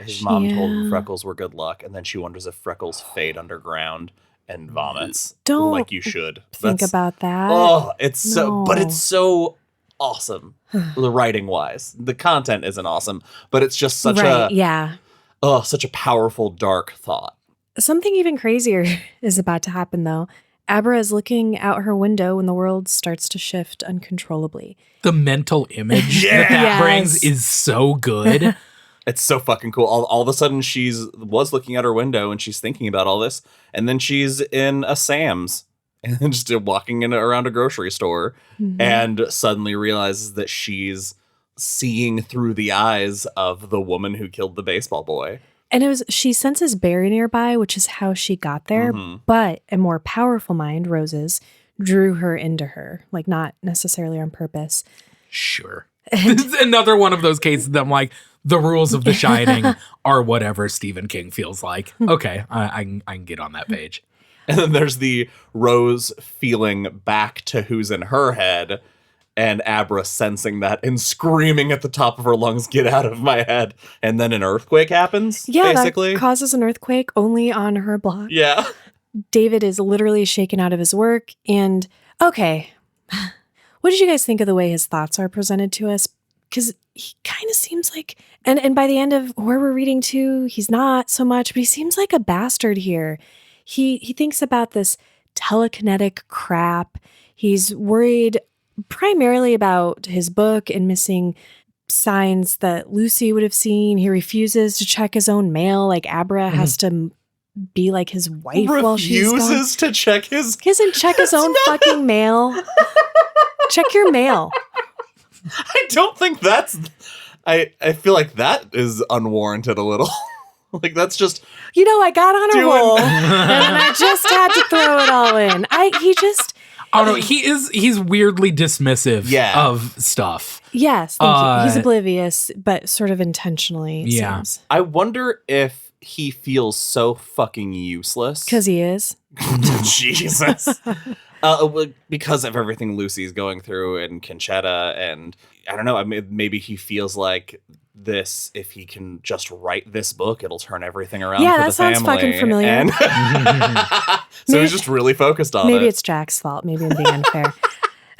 His mom told him yeah. freckles were good luck, and then she wonders if freckles fade underground and vomits. Don't like you should. think about that. Oh, it's so, but No. it's so awesome. The writing wise, the content isn't awesome, but it's just such such a powerful, dark thought. Something even crazier is about to happen, though. Abra is looking out her window when the world starts to shift uncontrollably. The mental image that Yes. brings is so good. It's so fucking cool. All of a sudden, was looking out her window and she's thinking about all this, and then she's in a Sam's and just walking around a grocery store, and suddenly realizes that she's seeing through the eyes of the woman who killed the baseball boy. And she senses Barry nearby, which is how she got there. But a more powerful mind, Rose's, drew her into her, like not necessarily on purpose. Sure. This is another one of those cases that I'm like, the rules of The Shining are whatever Stephen King feels like. Okay, I can get on that page. And then there's the Rose feeling back to who's in her head, and Abra sensing that and screaming at the top of her lungs, "Get out of my head!" And then an earthquake happens. Yeah, basically that causes an earthquake only on her block. Yeah. David is literally shaken out of his work. And okay, what did you guys think of the way his thoughts are presented to us? Because he kind of seems like, and by the end of where we're reading to, he's not so much, but he seems like a bastard here. He thinks about this telekinetic crap. He's worried primarily about his book and missing signs that Lucy would have seen. He refuses to check his own mail. Like Abra has to be like his wife while she's gone. Refuses to check his. He doesn't check his own fucking mail. Check your mail. I don't think that's. I feel like that is unwarranted a little. Like that's just. You know, I got on a Doing- roll and I just had to throw it all in. Oh no, he's weirdly dismissive Yeah. of stuff. Yes, thank you. He's oblivious, but sort of intentionally, it Yeah. seems. I wonder if he feels so fucking useless. Because he is. Jesus. Because of everything Lucy's going through and Conchetta, and I don't know, maybe he feels like this, if he can just write this book, it'll turn everything around Yeah, for that the sounds family. fucking familiar. And so he's just really focused on it. Maybe it's Jack's fault. Maybe I'm being unfair.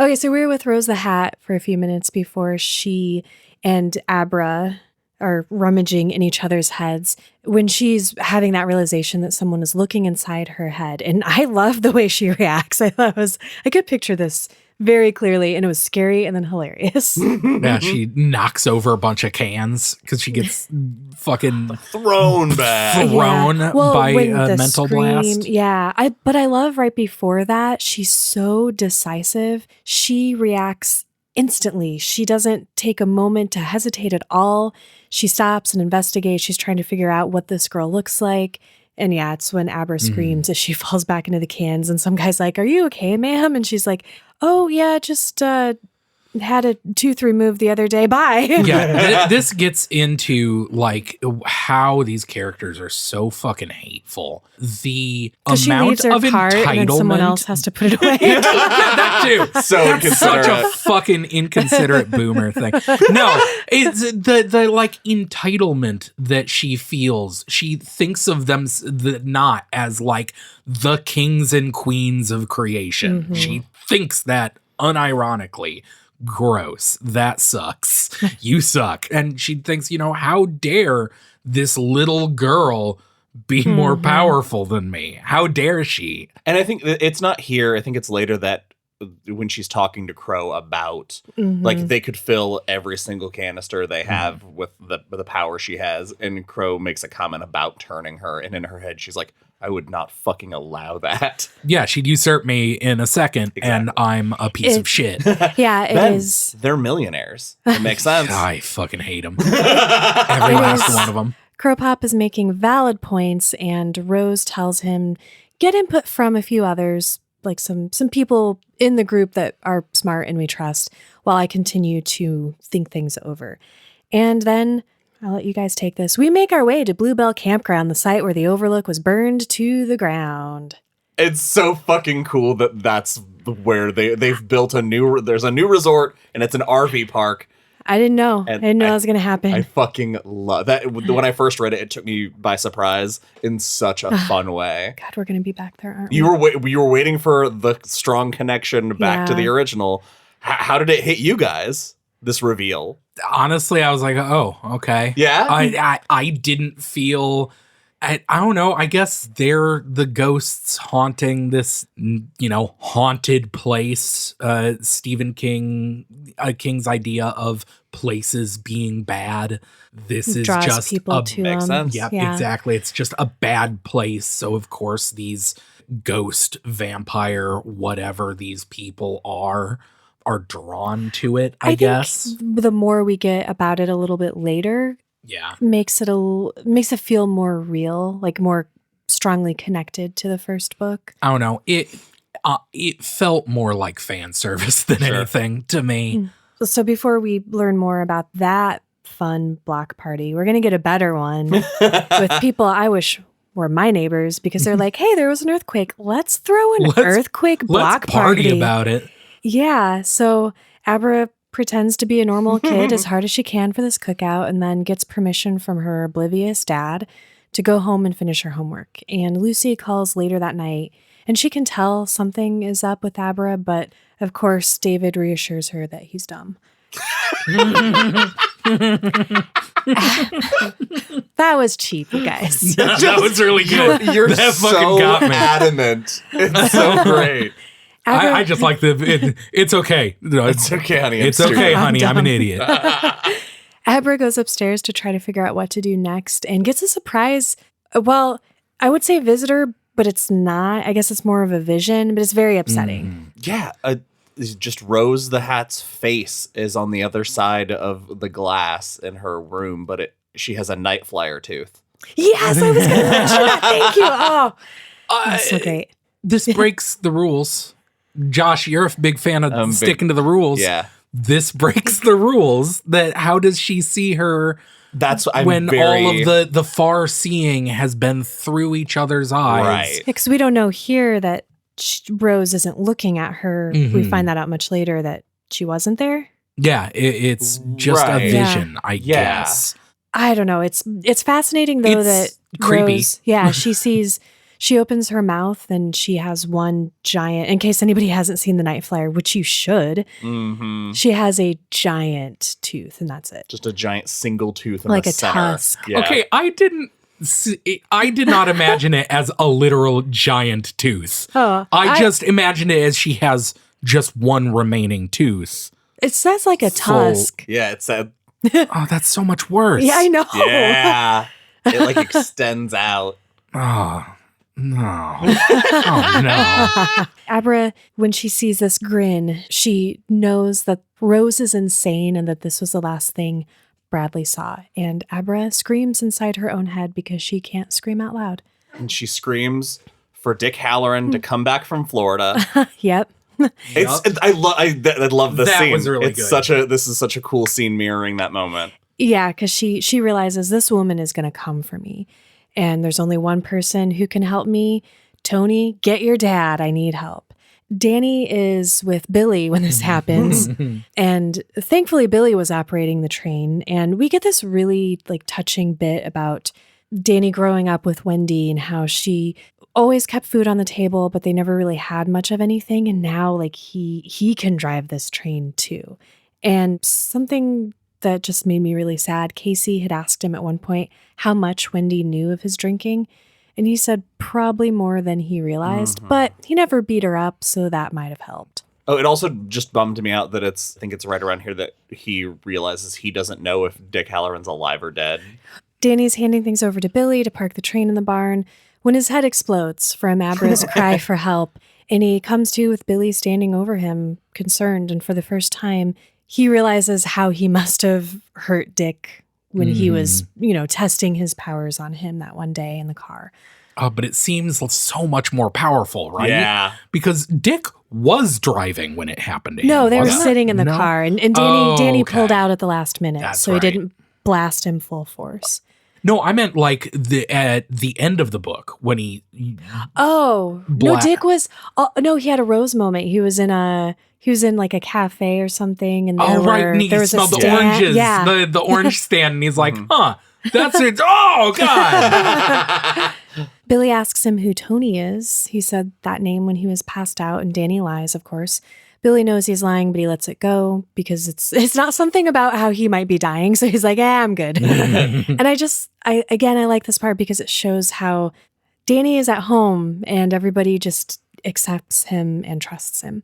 Okay, so we were with Rose the Hat for a few minutes before she and Abra are rummaging in each other's heads when she's having that realization that someone is looking inside her head. And I love the way she reacts. I could picture this very clearly, and it was scary and then hilarious. Yeah, she knocks over a bunch of cans because she gets fucking thrown back. thrown by when a the mental blast. Yeah, but I love right before that, she's so decisive. She reacts instantly. She doesn't take a moment to hesitate at all. She stops and investigates. She's trying to figure out what this girl looks like. And yeah, it's when Abra screams as she falls back into the cans. And some guy's like, "Are you okay, ma'am?" And she's like, "Oh, yeah, just had a tooth removed the other day. Bye." Yeah, this gets into like how these characters are so fucking hateful. The Because she amount leaves her of cart and then someone entitlement. else has to put it away. Yeah, that too. So That's such a inconsiderate. fucking inconsiderate boomer thing. No, it's the like entitlement that she feels. She thinks of them not as like the kings and queens of creation. She thinks that unironically. Gross. That sucks. You suck. And she thinks, how dare this little girl be more powerful than me? How dare she? And I think it's not here. I think it's later that when she's talking to Crow about like they could fill every single canister they have with the power she has, and Crow makes a comment about turning her, and in her head she's like, I would not fucking allow that. Yeah, she'd usurp me in a second, and I'm a piece of shit. Yeah, it is. They're millionaires. It makes sense. I fucking hate them. Every last one of them. Crowpop is making valid points, and Rose tells him, get input from a few others, like some people in the group that are smart and we trust, while I continue to think things over. And then I'll let you guys take this. We make our way to Bluebell Campground, the site where the Overlook was burned to the ground. It's so fucking cool that that's where they've built there's a new resort, and it's an RV park. I didn't know. I didn't know that was going to happen. I fucking love that. When I first read it, it took me by surprise in such a fun way. God, we're going to be back there, aren't we? You were waiting for the strong connection back to the original. How did it hit you guys, this reveal? Honestly, I was like, oh, okay. Yeah? I didn't feel... I don't know. I guess they're the ghosts haunting this, haunted place. Stephen King's idea of places being bad. This is Draws just people to makes sense. Yep, Yeah. exactly. It's just a bad place. So of course these ghost, vampire, whatever these people are drawn to it. I guess think the more we get about it a little bit later, makes it feel more real, like more strongly connected to the first book. I don't know. It felt more like fan service than anything to me. So before we learn more about that fun block party, we're gonna get a better one with people I wish were my neighbors, because they're like, hey, there was an earthquake. Let's throw an earthquake block let's party party about it. Yeah. So Abra pretends to be a normal kid as hard as she can for this cookout, and then gets permission from her oblivious dad to go home and finish her homework. And Lucy calls later that night, and she can tell something is up with Abra, but of course David reassures her that he's dumb. That was cheap, you guys. That was really good. You're that so fucking got me. adamant. It's so great. I just like it's okay. No, It's okay, honey. it's okay, honey. I'm an idiot. Abra goes upstairs to try to figure out what to do next, and gets a surprise. Well, I would say visitor, but it's not. I guess it's more of a vision, but it's very upsetting. Yeah. Just Rose the Hat's face is on the other side of the glass in her room, but she has a night flyer tooth. Yes, I was going to mention that. Thank you. Oh, that's so great. This breaks the rules. Josh, you're a big fan of sticking to the rules. Yeah. This breaks the rules. That how does she see her That's all of the far seeing has been through each other's eyes? Right. Because we don't know here that Rose isn't looking at her. We find that out much later that she wasn't there. Yeah, it's just a vision, I guess. I don't know. It's fascinating though that creepy. Rose, she opens her mouth and she has one giant, in case anybody hasn't seen the Night Flyer, which you should, she has a giant tooth, and that's it. Just a giant single tooth in like the a center. tusk. Yeah. Okay, I did not imagine it as a literal giant tooth. Oh, I just imagined it as she has just one remaining tooth. It says like a tusk. Yeah, it said. Oh, that's so much worse. Yeah, I know. Yeah. It like extends out. Oh, no. Oh, no. Abra, when she sees this grin, she knows that Rose is insane and that this was the last thing Bradley saw. And Abra screams inside her own head because she can't scream out loud. And she screams for Dick Halloran to come back from Florida. Yep. I love this That scene. was really good. This is such a cool scene mirroring that moment. Yeah, because she realizes this woman is going to come for me. And there's only one person who can help me. Tony, get your dad. I need help. Danny is with Billy when this happens. And thankfully, Billy was operating the train. And we get this really touching bit about Danny growing up with Wendy and how she always kept food on the table, but they never really had much of anything. And now he can drive this train too. And something that just made me really sad, Casey had asked him at one point how much Wendy knew of his drinking. And he said probably more than he realized, but he never beat her up, so that might have helped. Oh, it also just bummed me out that I think it's right around here that he realizes he doesn't know if Dick Halloran's alive or dead. Danny's handing things over to Billy to park the train in the barn when his head explodes from Abra's cry for help, and he comes to with Billy standing over him, concerned, and for the first time, he realizes how he must have hurt Dick when he was, testing his powers on him that one day in the car. But it seems so much more powerful, right? Yeah. Because Dick was driving when it happened to him. No, they were wasn't it? sitting in the No? car, and Danny Oh, okay. pulled out at the last minute, That's so right. he didn't blast him full force. No, I meant like at the end of the book when he. Oh, no, Dick was, he had a Rose moment. He was in like a cafe or something, and And he there was smelled a the stand. oranges, Yeah. the orange stand, and he's like, that's it. Oh, God. Billy asks him who Tony is. He said that name when he was passed out, and Danny lies, of course. Billy knows he's lying, but he lets it go because it's not something about how he might be dying. So he's like, I'm good. And I like this part because it shows how Danny is at home and everybody just accepts him and trusts him.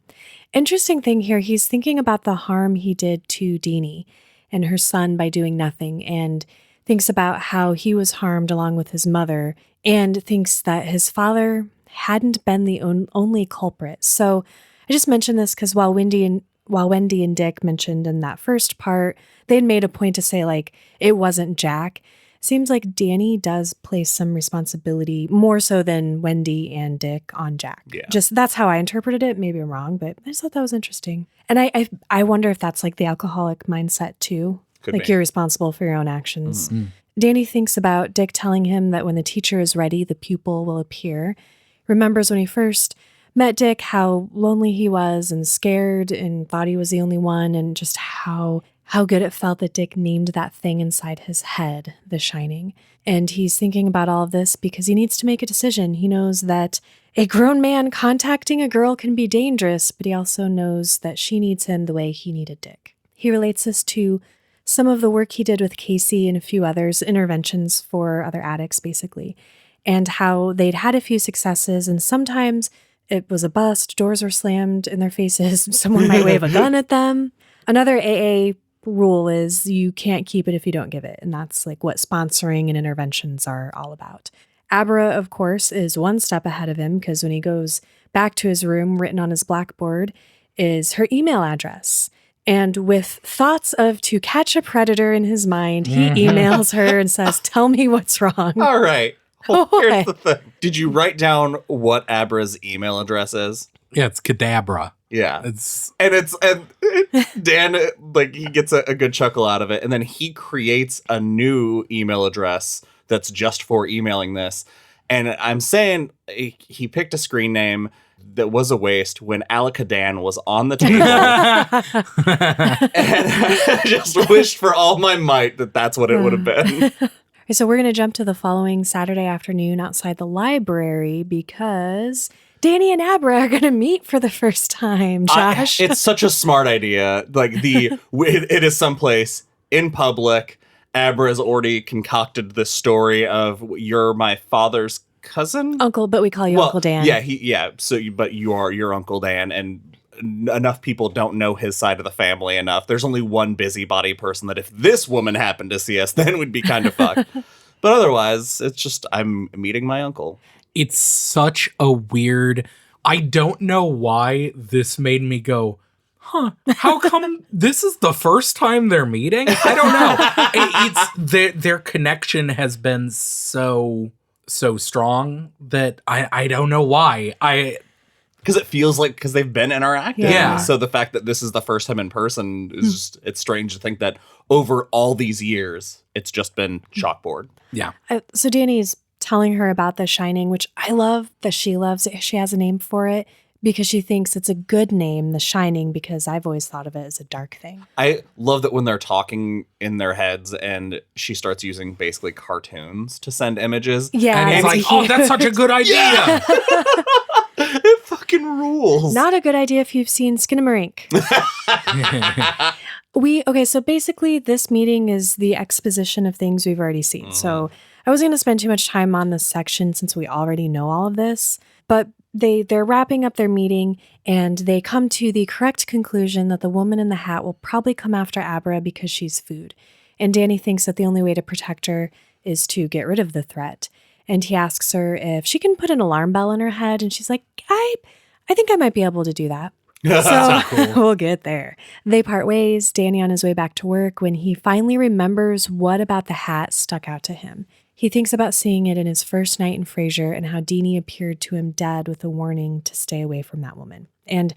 Interesting thing here, he's thinking about the harm he did to Deanie and her son by doing nothing, and thinks about how he was harmed along with his mother, and thinks that his father hadn't been the only culprit. So I just mentioned this because while Wendy and Dick mentioned in that first part, they had made a point to say, like, it wasn't Jack. Seems like Danny does place some responsibility, more so than Wendy and Dick, on Jack. Yeah. Just that's how I interpreted it. Maybe I'm wrong, but I just thought that was interesting. And I wonder if that's like the alcoholic mindset too. Could like be. you're responsible for your own actions. Mm-hmm. Danny thinks about Dick telling him that when the teacher is ready, the pupil will appear. Remembers when he first met Dick, how lonely he was and scared and thought he was the only one, and just how good it felt that Dick named that thing inside his head, The Shining. And he's thinking about all of this because he needs to make a decision. He knows that a grown man contacting a girl can be dangerous, but he also knows that she needs him the way he needed Dick. He relates this to some of the work he did with Casey and a few others, interventions for other addicts, basically, and how they'd had a few successes, and sometimes it was a bust, doors were slammed in their faces, someone might wave a gun at them. Another AA rule is you can't keep it if you don't give it, and that's like what sponsoring and interventions are all about. Abra, of course, is one step ahead of him because when he goes back to his room, written on his blackboard is her email address. And with thoughts of to catch a predator in his mind, he emails her and says, "Tell me what's wrong." All right. Well, here's the thing. Did you write down what Abra's email address is? Yeah, it's Cadabra. Yeah. It's And Dan, like, he gets a good chuckle out of it. And then he creates a new email address that's just for emailing this. And I'm saying he picked a screen name that was a waste when Alaka-Dan was on the table. And I just wished for all my might that that's what it would have been. So we're going to jump to the following Saturday afternoon outside the library because Danny and Abra are going to meet for the first time, Josh. It's such a smart idea. Like, it is someplace in public. Abra has already concocted this story of, you're my father's cousin? Uncle, but we call you Uncle Dan. Yeah. But you are your Uncle Dan, and enough people don't know his side of the family enough. There's only one busybody person that if this woman happened to see us, then we'd be kind of fucked. But otherwise, it's just, I'm meeting my uncle. It's such a weird, I don't know why this made me go, how come this is the first time they're meeting? I don't know. It's their connection has been so strong that I don't know why. Because it feels like, because they've been interacting. Yeah. So the fact that this is the first time in person is just, it's strange to think that over all these years, it's just been chalkboard. Yeah. So Danny's telling her about The Shining, which I love that she loves it. She has a name for it because she thinks it's a good name, The Shining, because I've always thought of it as a dark thing. I love that when they're talking in their heads and she starts using basically cartoons to send images. Yeah. And he's like, oh, that's such a good idea. It fucking rules. Not a good idea if you've seen Skinamarink. So basically this meeting is the exposition of things we've already seen. So I wasn't going to spend too much time on this section since we already know all of this. But they're wrapping up their meeting, and they come to the correct conclusion that the woman in the hat will probably come after Abra because she's food. And Danny thinks that the only way to protect her is to get rid of the threat. And he asks her if she can put an alarm bell in her head, and she's like, I think I might be able to do that. So we'll get there. They part ways, Danny on his way back to work, when he finally remembers what about the hat stuck out to him. He thinks about seeing it in his first night in Frasier and how Deanie appeared to him dead with a warning to stay away from that woman. And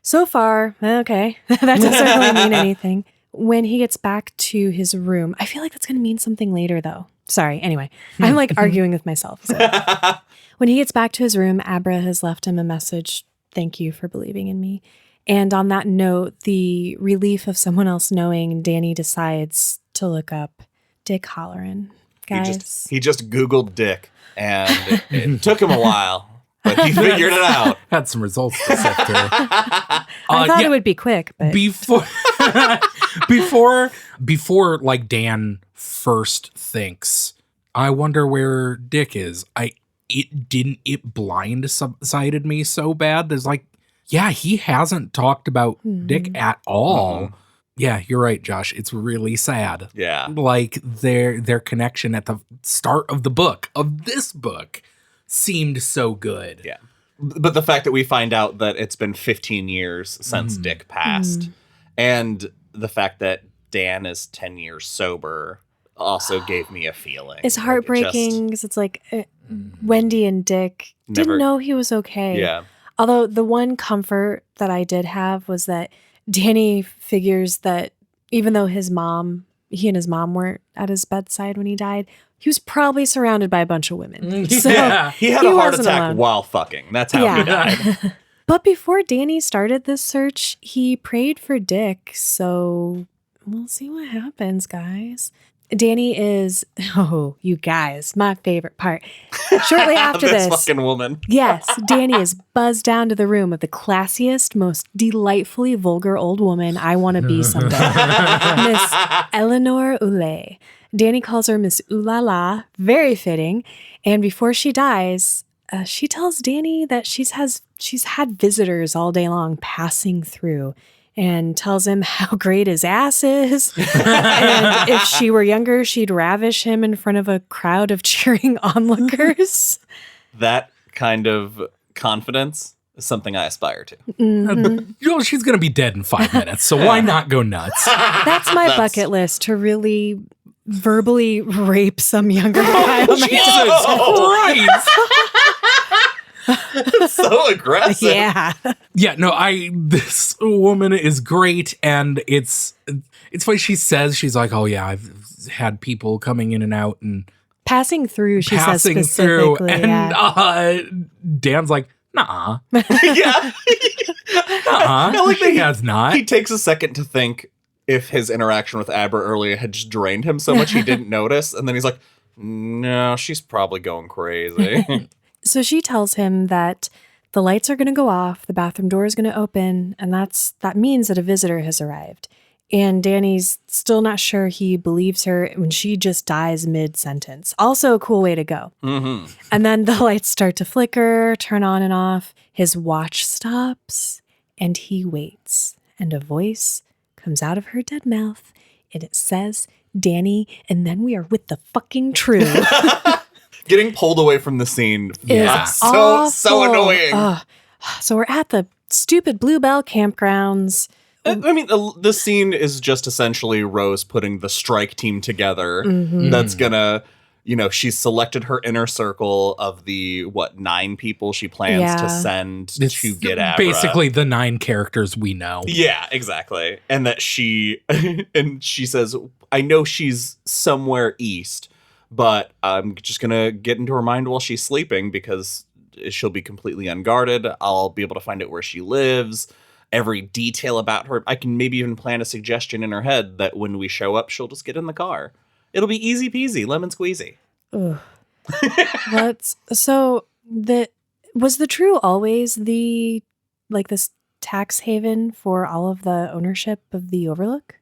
so far, okay, that doesn't really mean anything. When he gets back to his room, I feel like that's going to mean something later, though. Sorry, anyway, I'm like arguing with myself. So. When he gets back to his room, Abra has left him a message. Thank you for believing in me. And on that note, the relief of someone else knowing, Danny decides to look up Dick Halloran. Guys. He just Googled Dick, and it took him a while, but he figured it out. Had some results to sift through. I thought it would be quick, but before like Dan first thinks, I wonder where Dick is. It blindsided me so bad. There's like, yeah, he hasn't talked about Dick at all. Mm-hmm. Yeah, you're right, Josh. It's really sad. Yeah. Like their connection at the start of this book, seemed so good. Yeah. But the fact that we find out that it's been 15 years since Dick passed, and the fact that Dan is 10 years sober also gave me a feeling. It's heartbreaking because it's like Wendy and Dick didn't know he was okay. Yeah. Although the one comfort that I did have was that Danny figures that even though he and his mom weren't at his bedside when he died, he was probably surrounded by a bunch of women. So yeah. He had a heart attack alone. while fucking. That's how he died. But before Danny started this search, he prayed for Dick. So we'll see what happens, guys. Danny is, you guys, my favorite part. Shortly after this fucking woman. Yes, Danny is buzzed down to the room of the classiest, most delightfully vulgar old woman I want to be someday. Miss Eleanor Oulet. Danny calls her Miss Ooh La La, very fitting. And before she dies, she tells Danny that she's had visitors all day long passing through, and tells him how great his ass is. And if she were younger, she'd ravish him in front of a crowd of cheering onlookers. That kind of confidence is something I aspire to. Mm-hmm. She's going to be dead in 5 minutes, so why not go nuts? That's my bucket list, to really verbally rape some younger guy. Oh, Jesus Christ! It's so aggressive. Yeah. Yeah, no, this woman is great, and it's funny. She says, she's like, oh yeah, I've had people coming in and out and passing through, she says specifically. And Dan's like, nuh-uh. Yeah. Nuh-uh. No, like he has not. He takes a second to think if his interaction with Abra earlier had just drained him so much he didn't notice, and then he's like, no, she's probably going crazy. So she tells him that the lights are going to go off, the bathroom door is going to open, and that means that a visitor has arrived. And Danny's still not sure he believes her when she just dies mid-sentence. Also a cool way to go. Mm-hmm. And then the lights start to flicker, turn on and off. His watch stops, and he waits. And a voice comes out of her dead mouth, and it says, Danny, and then we are with the fucking true. Getting pulled away from the scene is so annoying. So we're at the stupid Bluebell campgrounds. I mean, the scene is just essentially Rose putting the strike team together. Mm-hmm. That's gonna, she's selected her inner circle of the 9 people she plans to send to get Abra. Basically, the 9 characters we know. Yeah, exactly. And that she says, I know she's somewhere east, but I'm just going to get into her mind while she's sleeping because she'll be completely unguarded. I'll be able to find out where she lives, every detail about her. I can maybe even plant a suggestion in her head that when we show up, she'll just get in the car. It'll be easy peasy, lemon squeezy. Ugh. Was the True always this tax haven for all of the ownership of the Overlook?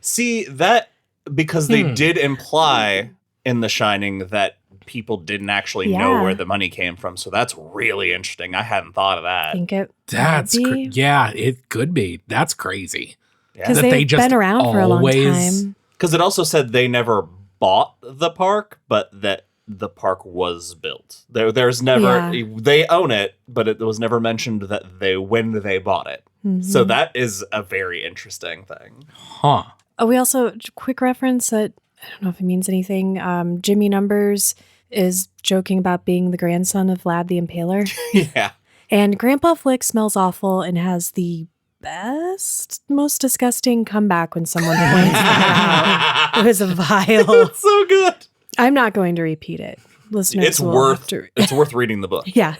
See, that, because they did imply in The Shining that people didn't actually know where the money came from. So that's really interesting. I hadn't thought of that. I think it That's might be. yeah, it could be. That's crazy. Because That they've they just been around for a long always- time. Because it also said they never bought the park, but that the park was built. There's never, they own it, but it was never mentioned that when they bought it. So that is a very interesting thing. Huh. Oh, we also, quick reference that, I don't know if it means anything. Jimmy Numbers is joking about being the grandson of Vlad the Impaler. Yeah. And Grandpa Flick smells awful and has the best, most disgusting comeback when someone points that out. It was vile. It's so good. I'm not going to repeat it. Listeners, It's will worth have to- it's worth reading the book. Yeah.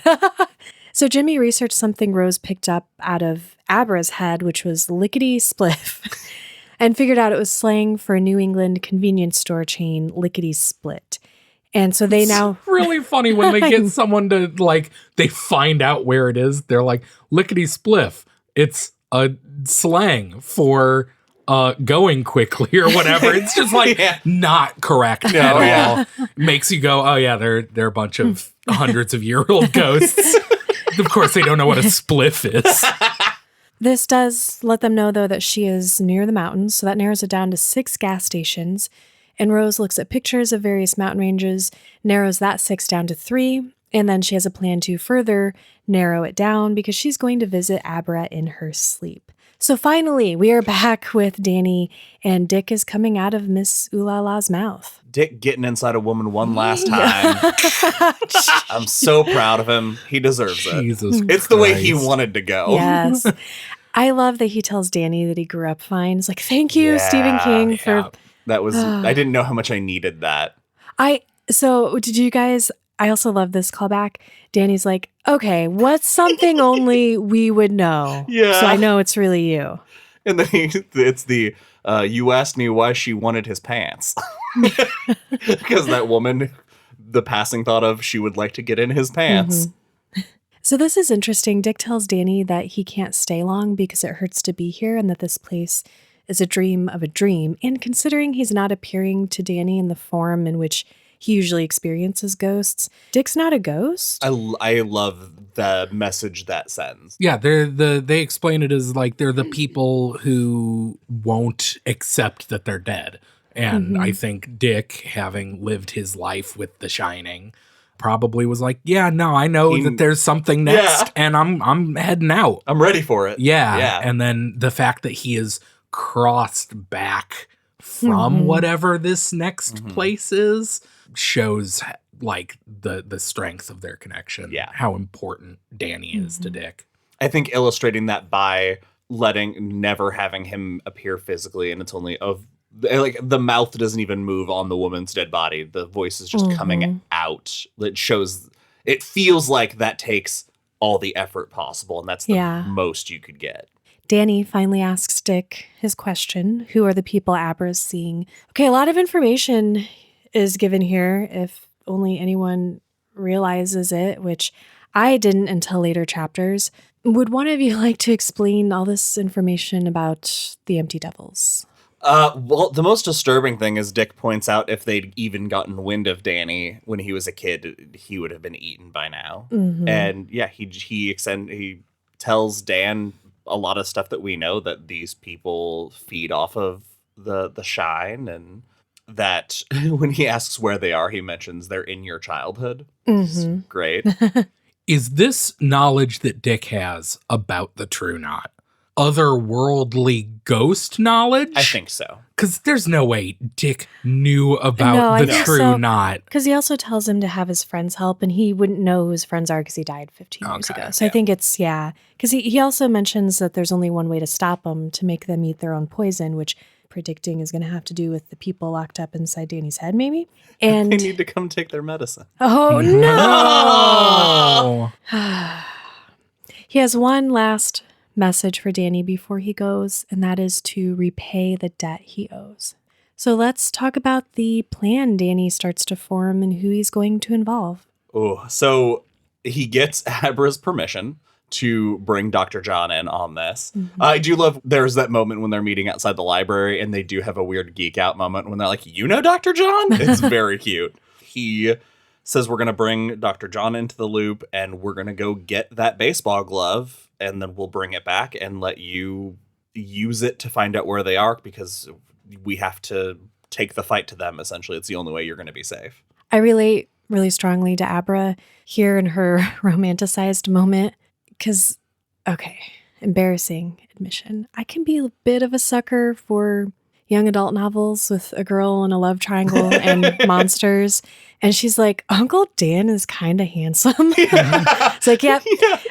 So Jimmy researched something Rose picked up out of Abra's head, which was lickety spliff, and figured out it was slang for a New England convenience store chain, lickety split. And so they now Really funny when they get someone to like, they find out where it is. They're like, lickety spliff. It's a slang for going quickly or whatever. It's just like not correct at all. Makes you go, oh yeah, they're a bunch of hundreds of year old ghosts. Of course, they don't know what a spliff is. This does let them know, though, that she is near the mountains, so that narrows it down to 6 gas stations. And Rose looks at pictures of various mountain ranges, narrows that 6 down to 3, and then she has a plan to further narrow it down because she's going to visit Abra in her sleep. So finally, we are back with Danny, and Dick is coming out of Miss Oolala's mouth. Dick getting inside a woman one last time. I'm so proud of him. He deserves it. Jesus It's the way he Christ. wanted to go. Yes. I love that he tells Danny that he grew up fine. It's like, thank you, Stephen King, for... That was, I didn't know how much I needed that. So did you guys, I also love this callback. Danny's like, okay, what's something only we would know? Yeah. So I know it's really you. And then it's the, you asked me why she wanted his pants. Because that woman, the passing thought of she would like to get in his pants. So this is interesting. Dick tells Danny that he can't stay long because it hurts to be here and that this place is a dream of a dream. And considering he's not appearing to Danny in the form in which he usually experiences ghosts, Dick's not a ghost. I love the message that sends. Yeah, they explain it as like they're the people who won't accept that they're dead. And I think Dick, having lived his life with The Shining, probably was like, yeah, no, I know that there's something next and I'm heading out. I'm ready for it. Yeah. And then the fact that he is crossed back from whatever this next place is shows like the strength of their connection. Yeah. How important Danny is to Dick. I think illustrating that by never having him appear physically, and it's only like the mouth doesn't even move on the woman's dead body. The voice is just coming out. It feels like that takes all the effort possible, and that's the most you could get. Danny finally asks Dick his question. Who are the people Abra's seeing? Okay, a lot of information is given here, if only anyone realizes it, which I didn't until later chapters. Would one of you like to explain all this information about the Empty Devils? Well, the most disturbing thing is Dick points out if they'd even gotten wind of Danny when he was a kid, he would have been eaten by now. And yeah, he tells Dan a lot of stuff that we know, that these people feed off of the shine, and that when he asks where they are, he mentions they're in your childhood. It's great. Is this knowledge that Dick has about the True Knot otherworldly ghost knowledge? I think so. Because there's no way Dick knew about the True Knot. Because he also tells him to have his friends help, and he wouldn't know who his friends are because he died 15 years ago. So I think it's, because he also mentions that there's only one way to stop them, to make them eat their own poison, which predicting is going to have to do with the people locked up inside Danny's head, maybe. And They need to come take their medicine. Oh, no! Oh. He has one last message for Danny before he goes, and that is to repay the debt he owes. So let's talk about the plan Danny starts to form and who he's going to involve. Oh, so he gets Abra's permission to bring Dr. John in on this. I do love, there's that moment when they're meeting outside the library and they do have a weird geek out moment when they're like, you know Dr. John? It's very cute. He says we're going to bring Dr. John into the loop and we're going to go get that baseball glove and then we'll bring it back and let you use it to find out where they are because we have to take the fight to them, essentially. It's the only way you're going to be safe. I relate really strongly to Abra here in her romanticized moment because, okay, embarrassing admission. I can be a bit of a sucker for young adult novels with a girl in a love triangle and monsters. And she's like, Uncle Dan is kind of handsome. It's like, yeah,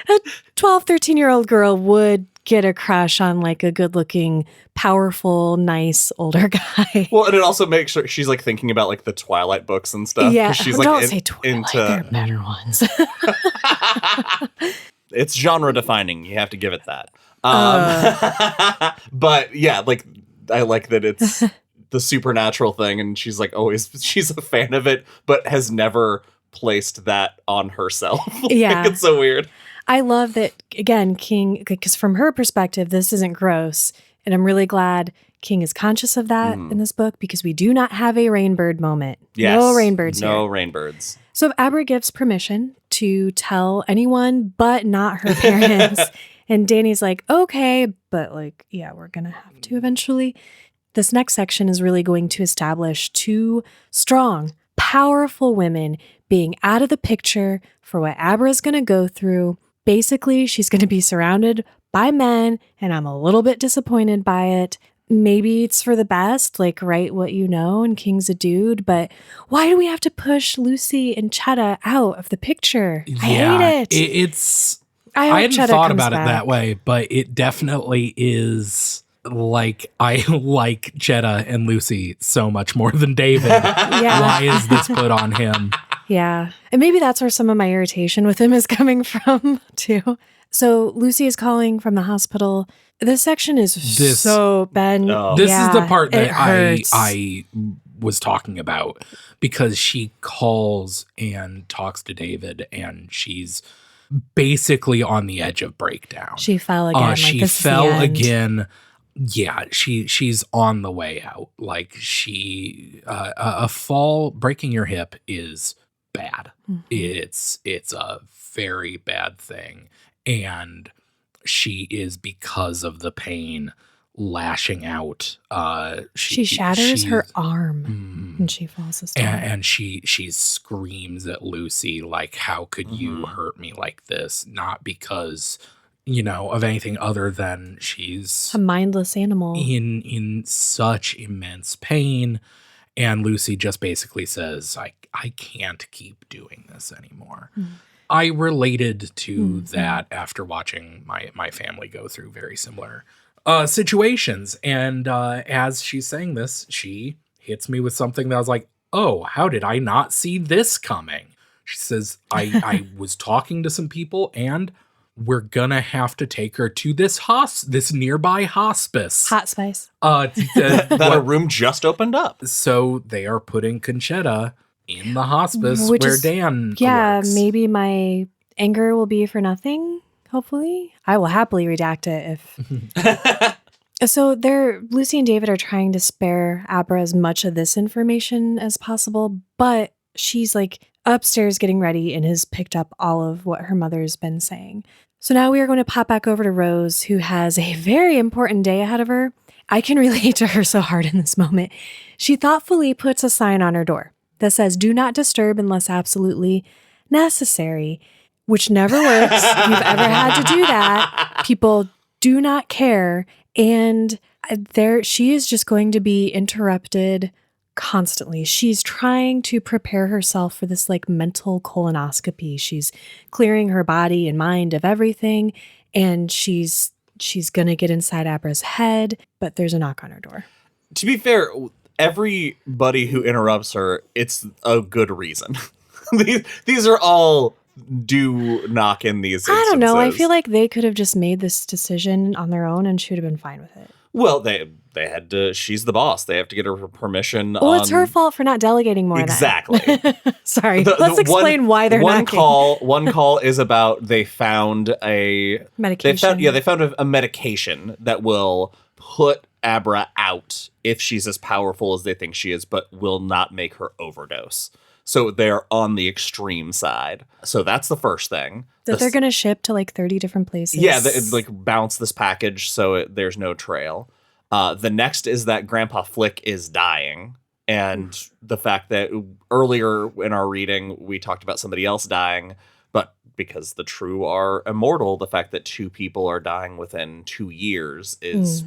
a 12, 13-year-old girl would get a crush on like a good looking, powerful, nice older guy. Well, and it also makes sure she's like thinking about like the Twilight books and stuff. Yeah, She's don't like say Twilight. There are better ones. It's genre defining. You have to give it that. But yeah, like I like that it's the supernatural thing, and she's like she's a fan of it, but has never placed that on herself. Yeah, it's so weird. I love that again, King, because from her perspective, this isn't gross, and I'm really glad King is conscious of that in this book because we do not have a rainbird moment. Yes, no rainbirds here. No rainbirds. So Abra gives permission to tell anyone but not her parents. And Danny's like, okay, but like, yeah, we're going to have to eventually. This next section is really going to establish two strong, powerful women being out of the picture for what Abra's going to go through. Basically, she's going to be surrounded by men, and I'm a little bit disappointed by it. Maybe it's for the best, like write what you know, and King's a dude, but why do we have to push Lucy and Chetta out of the picture? I hate it. I hadn't Chetta thought comes about back. it that way, but it definitely is like I like Chetta and Lucy so much more than David. Yeah. Why is this put on him? Yeah. And maybe that's where some of my irritation with him is coming from, too. So Lucy is calling from the hospital. This section is so bad. Oh. This is the part that hurts. I was talking about because she calls and talks to David and she's basically on the edge of breakdown. She fell again. She this fell is the end. again. Yeah, she's on the way out. Like a fall, breaking your hip is bad. Mm-hmm. It's a very bad thing. And she is, because of the pain, lashing out. She shatters her arm and she falls asleep. And she screams at Lucy like, how could you hurt me like this? Not because, of anything other than she's a mindless animal in such immense pain. And Lucy just basically says, I can't keep doing this anymore. I related to that after watching my family go through very similar situations. And as she's saying this, she hits me with something that I was like, oh, how did I not see this coming? She says, I was talking to some people and we're gonna have to take her to this nearby hospice. hot spice. That a room just opened up. So they are putting Conchetta in the hospice Which where is- Dan Yeah, works. maybe my anger will be for nothing. Hopefully, I will happily redact it if. So Lucy and David are trying to spare Abra as much of this information as possible, but she's like upstairs getting ready and has picked up all of what her mother's been saying. So now we are going to pop back over to Rose, who has a very important day ahead of her. I can relate to her so hard in this moment. She thoughtfully puts a sign on her door that says, "Do not disturb unless absolutely necessary," which never works. If you've ever had to do that, people do not care. And she is just going to be interrupted constantly. She's trying to prepare herself for this like mental colonoscopy. She's clearing her body and mind of everything. And she's going to get inside Abra's head, but there's a knock on her door. To be fair, everybody who interrupts her, it's a good reason. These are all do knock in these instances. I don't know. I feel like they could have just made this decision on their own and she would have been fine with it. Well, they had to. She's the boss. They have to get her permission. Well, it's her fault for not delegating more. Exactly. Then. Sorry. Let's explain why they're knocking. One call is about they found a medication. They found a medication that will put Abra out if she's as powerful as they think she is, but will not make her overdose. So they're on the extreme side. So that's the first thing. That they're going to ship to like 30 different places. Yeah, like bounce this package so there's no trail. The next is that Grandpa Flick is dying. And the fact that earlier in our reading, we talked about somebody else dying. But because the true are immortal, the fact that 2 people are dying within 2 years is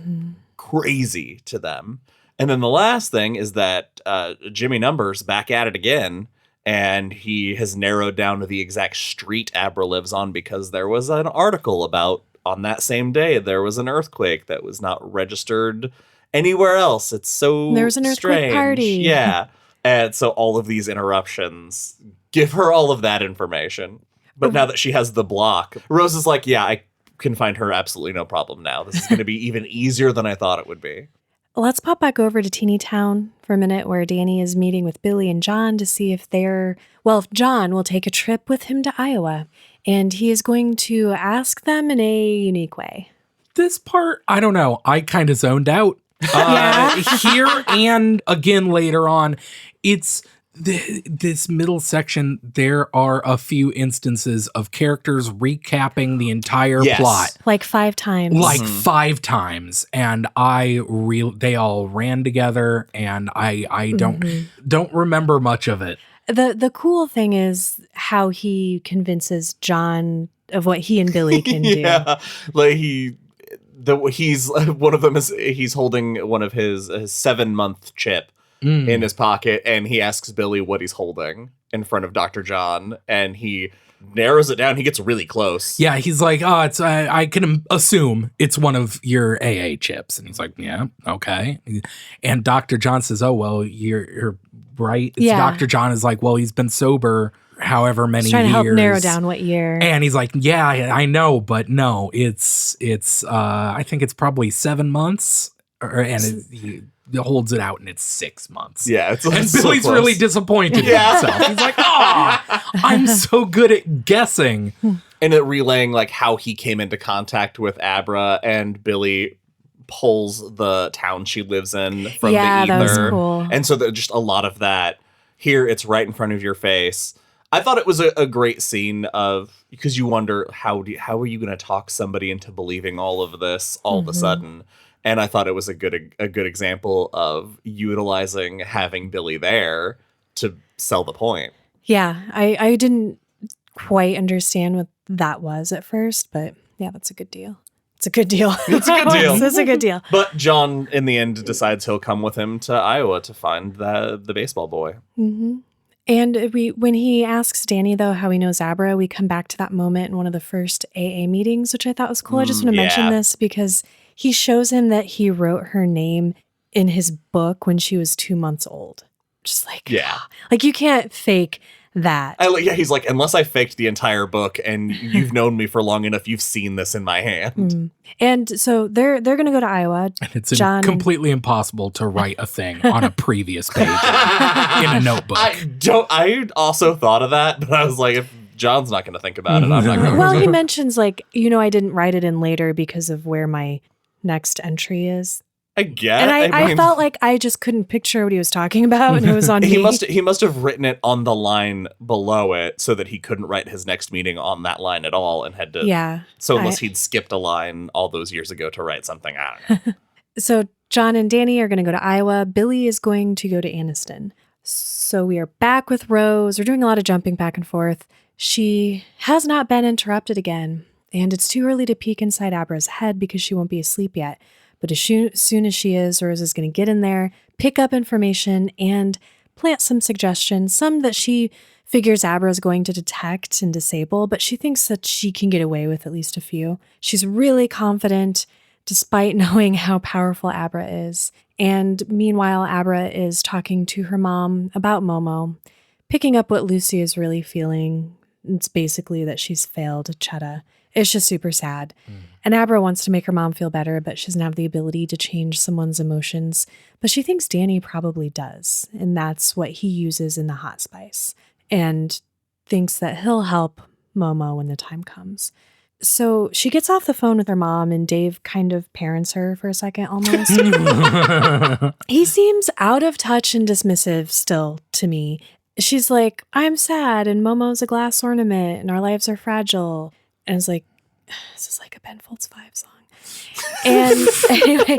crazy to them. And then the last thing is that Jimmy Number's back at it again, and he has narrowed down to the exact street Abra lives on because there was an article about on that same day there was an earthquake that was not registered anywhere else. It's so there was an earthquake strange. Party. Yeah. And so all of these interruptions give her all of that information. But now that she has the block, Rose is like, yeah, I can find her absolutely no problem now. This is going to be even easier than I thought it would be. Let's pop back over to Teeny Town for a minute where Danny is meeting with Billy and John to see if if John will take a trip with him to Iowa. And he is going to ask them in a unique way. This part, I don't know. I kind of zoned out. Here and again later on, it's this middle section. There are a few instances of characters recapping the entire plot. Like 5 times. Like 5 times. And they all ran together, and I don't remember much of it. The cool thing is how he convinces John of what he and Billy can do. Yeah, like he's one of them is he's holding one of his 7-month chip in his pocket, and he asks Billy what he's holding in front of Dr. John, and he narrows it down. He gets really close. Yeah, he's like, oh, it's I can assume it's one of your AA chips, and he's like, yeah, okay. And Dr. John says, oh well, you're right. Dr. John is like, well, he's been sober however many years. Trying to help narrow down what year. And he's like, yeah, I know, but no, it's I think it's probably 7 months, he holds it out and it's 6 months. Yeah, and Billy's so really disappointed in himself. He's like, oh, I'm so good at guessing. And it relaying like how he came into contact with Abra, and Billy pulls the town she lives in from the ether. That was cool. And so just a lot of that. Here, it's right in front of your face. I thought it was a great scene because you wonder how are you going to talk somebody into believing all of this all of a sudden. And I thought it was a good example of utilizing having Billy there to sell the point. Yeah, I didn't quite understand what that was at first, but yeah, that's a good deal. It's a good deal. It's a good deal. It's a good deal. But John, in the end, decides he'll come with him to Iowa to find the baseball boy. Mm-hmm. And when he asks Danny, though, how he knows Abra, we come back to that moment in one of the first AA meetings, which I thought was cool. I just want to mention this because he shows him that he wrote her name in his book when she was 2 months old. Just like, like you can't fake that. He's like, unless I faked the entire book and you've known me for long enough, you've seen this in my hand. And so they're going to go to Iowa. And it's completely impossible to write a thing on a previous page in a notebook. I also thought of that, but I was like, if John's not going to think about it, I'm not going to. Well, he mentions like, I didn't write it in later because of where my next entry is. I guess. And I felt like I just couldn't picture what he was talking about, and it was on me. He must have written it on the line below it so that he couldn't write his next meeting on that line at all and had to. Yeah. So unless he'd skipped a line all those years ago to write something, I don't know. So John and Danny are going to go to Iowa. Billy is going to go to Anniston. So we are back with Rose. We're doing a lot of jumping back and forth. She has not been interrupted again, and it's too early to peek inside Abra's head because she won't be asleep yet. But as soon as she is, Rose is going to get in there, pick up information, and plant some suggestions, some that she figures Abra is going to detect and disable, but she thinks that she can get away with at least a few. She's really confident, despite knowing how powerful Abra is. And meanwhile, Abra is talking to her mom about Momo, picking up what Lucy is really feeling. It's basically that she's failed Chetta. It's just super sad. And Abra wants to make her mom feel better, but she doesn't have the ability to change someone's emotions. But she thinks Danny probably does. And that's what he uses in the hot spice. And thinks that he'll help Momo when the time comes. So she gets off the phone with her mom, and Dave kind of parents her for a second almost. He seems out of touch and dismissive still to me. she's like, I'm sad and Momo's a glass ornament and our lives are fragile. And it's like, this is like a Ben Folds 5 song. And anyway,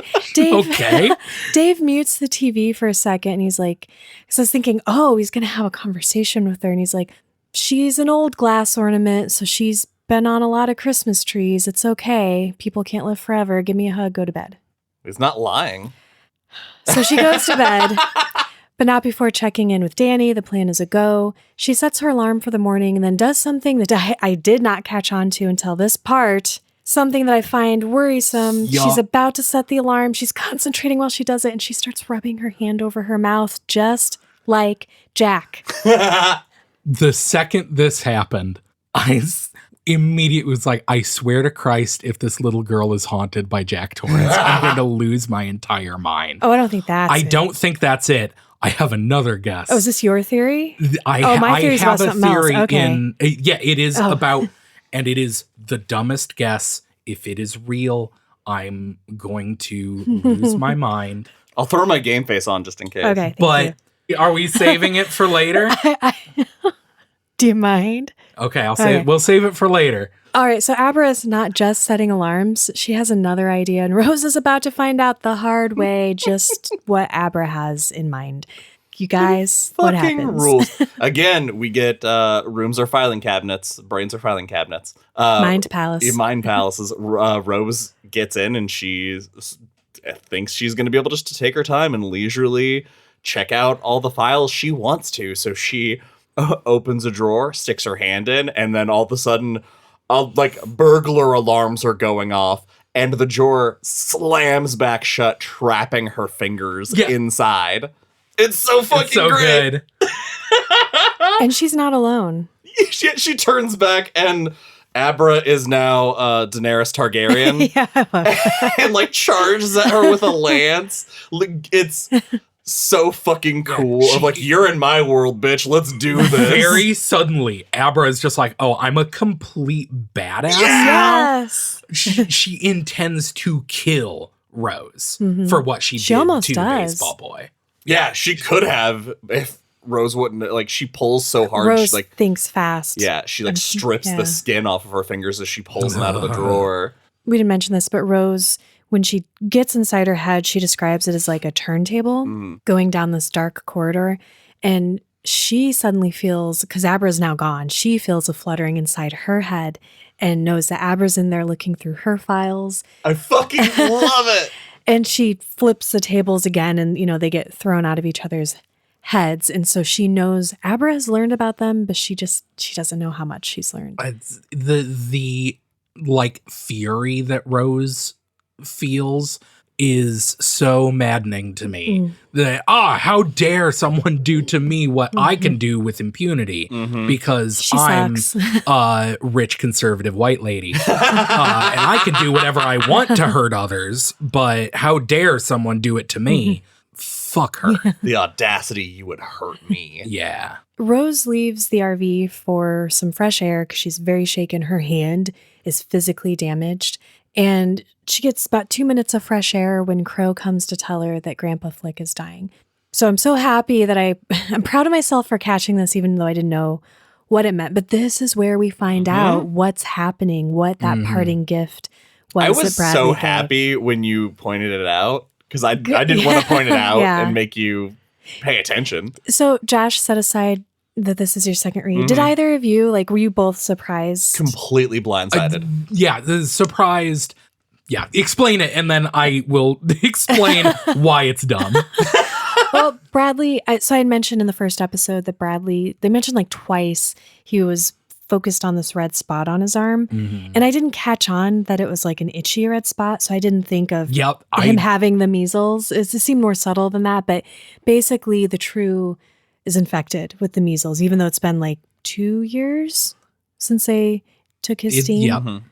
Dave mutes the TV for a second and he's like, because I was thinking, oh, he's going to have a conversation with her. And he's like, she's an old glass ornament, so she's been on a lot of Christmas trees. It's okay. People can't live forever. Give me a hug. Go to bed. He's not lying. So she goes to bed, but not before checking in with Danny. The plan is a go. She sets her alarm for the morning and then does something that I did not catch on to until this part. Something that I find worrisome. Yeah. She's about to set the alarm. She's concentrating while she does it, and she starts rubbing her hand over her mouth, just like Jack. The second this happened, I immediately was like, I swear to Christ, if this little girl is haunted by Jack Torrance, I'm going to lose my entire mind. Oh, I don't think that's I it. don't think that's it. I have another guess. Oh, is this your theory? My theory's have about a something else. theory Okay. it is about, and it is the dumbest guess. If it is real, I'm going to lose my mind. I'll throw my game face on just in case. Okay. But are we saving it for later? Do you mind? Okay, Okay. we'll save it for later. All right, so Abra is not just setting alarms. She has another idea, and Rose is about to find out the hard way just what Abra has in mind. You guys, what Fucking happens? rules. Again, we get rooms are filing cabinets, brains are filing cabinets. Mind Palace. Mind palaces. Rose gets in and she thinks she's going to be able just to take her time and leisurely check out all the files she wants to. So she opens a drawer, sticks her hand in, and then all of a sudden, like burglar alarms are going off. And the drawer slams back shut, trapping her fingers inside. It's so fucking great. Good. And she's not alone. She turns back and Abra is now Daenerys Targaryen. Yeah. And like charges at her with a lance. Like, it's so fucking cool. Of like, you're in my world, bitch. Let's do this. Very suddenly, Abra is just like, oh, I'm a complete badass now. Yes. She intends to kill Rose for what she did almost to the does. baseball boy. Yeah, she could have if Rose wouldn't. Like, she pulls so hard. Rose She, like, thinks fast. yeah, she like strips yeah. the skin off of her fingers as she pulls them out of the drawer. We didn't mention this, but Rose, when she gets inside her head, she describes it as like a turntable going down this dark corridor. And she suddenly feels, because Abra's now gone, she feels a fluttering inside her head and knows that Abra's in there looking through her files. I fucking love it. And she flips the tables again and, they get thrown out of each other's heads. And so she knows Abra has learned about them, but she doesn't know how much she's learned. The like fury that Rose feels is so maddening to me. That how dare someone do to me what I can do with impunity because She I'm sucks. a rich conservative white lady and I can do whatever I want to hurt others, but how dare someone do it to me? Fuck her. The audacity, you would hurt me. Yeah. Rose leaves the RV for some fresh air because she's very shaken. Her hand is physically damaged. And she gets about 2 minutes of fresh air when Crow comes to tell her that Grandpa Flick is dying. So I'm so happy that I'm proud of myself for catching this, even though I didn't know what it meant. But this is where we find out what's happening, what that parting gift was. I was that Bradley so gave. happy when you pointed it out because I didn't want to point it out Yeah. and make you pay attention. So Josh set aside that this is your second read. Did either of you, were you both surprised? Completely blindsided. Surprised. Yeah, explain it, and then I will explain why it's dumb. Well, Bradley, so I had mentioned in the first episode that they mentioned twice he was focused on this red spot on his arm. And I didn't catch on that it was like an itchy red spot. So I didn't think of him having the measles. It seemed more subtle than that. But basically the True is infected with the measles, even though it's been 2 years since they took his steam.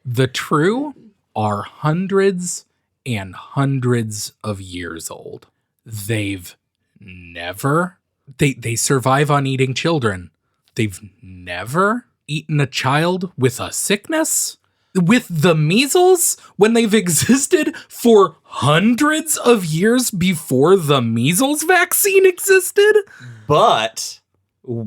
The True are hundreds and hundreds of years old. They've never, they survive on eating children. They've never eaten a child with a sickness. with the measles when they've existed for hundreds of years before the measles vaccine existed? But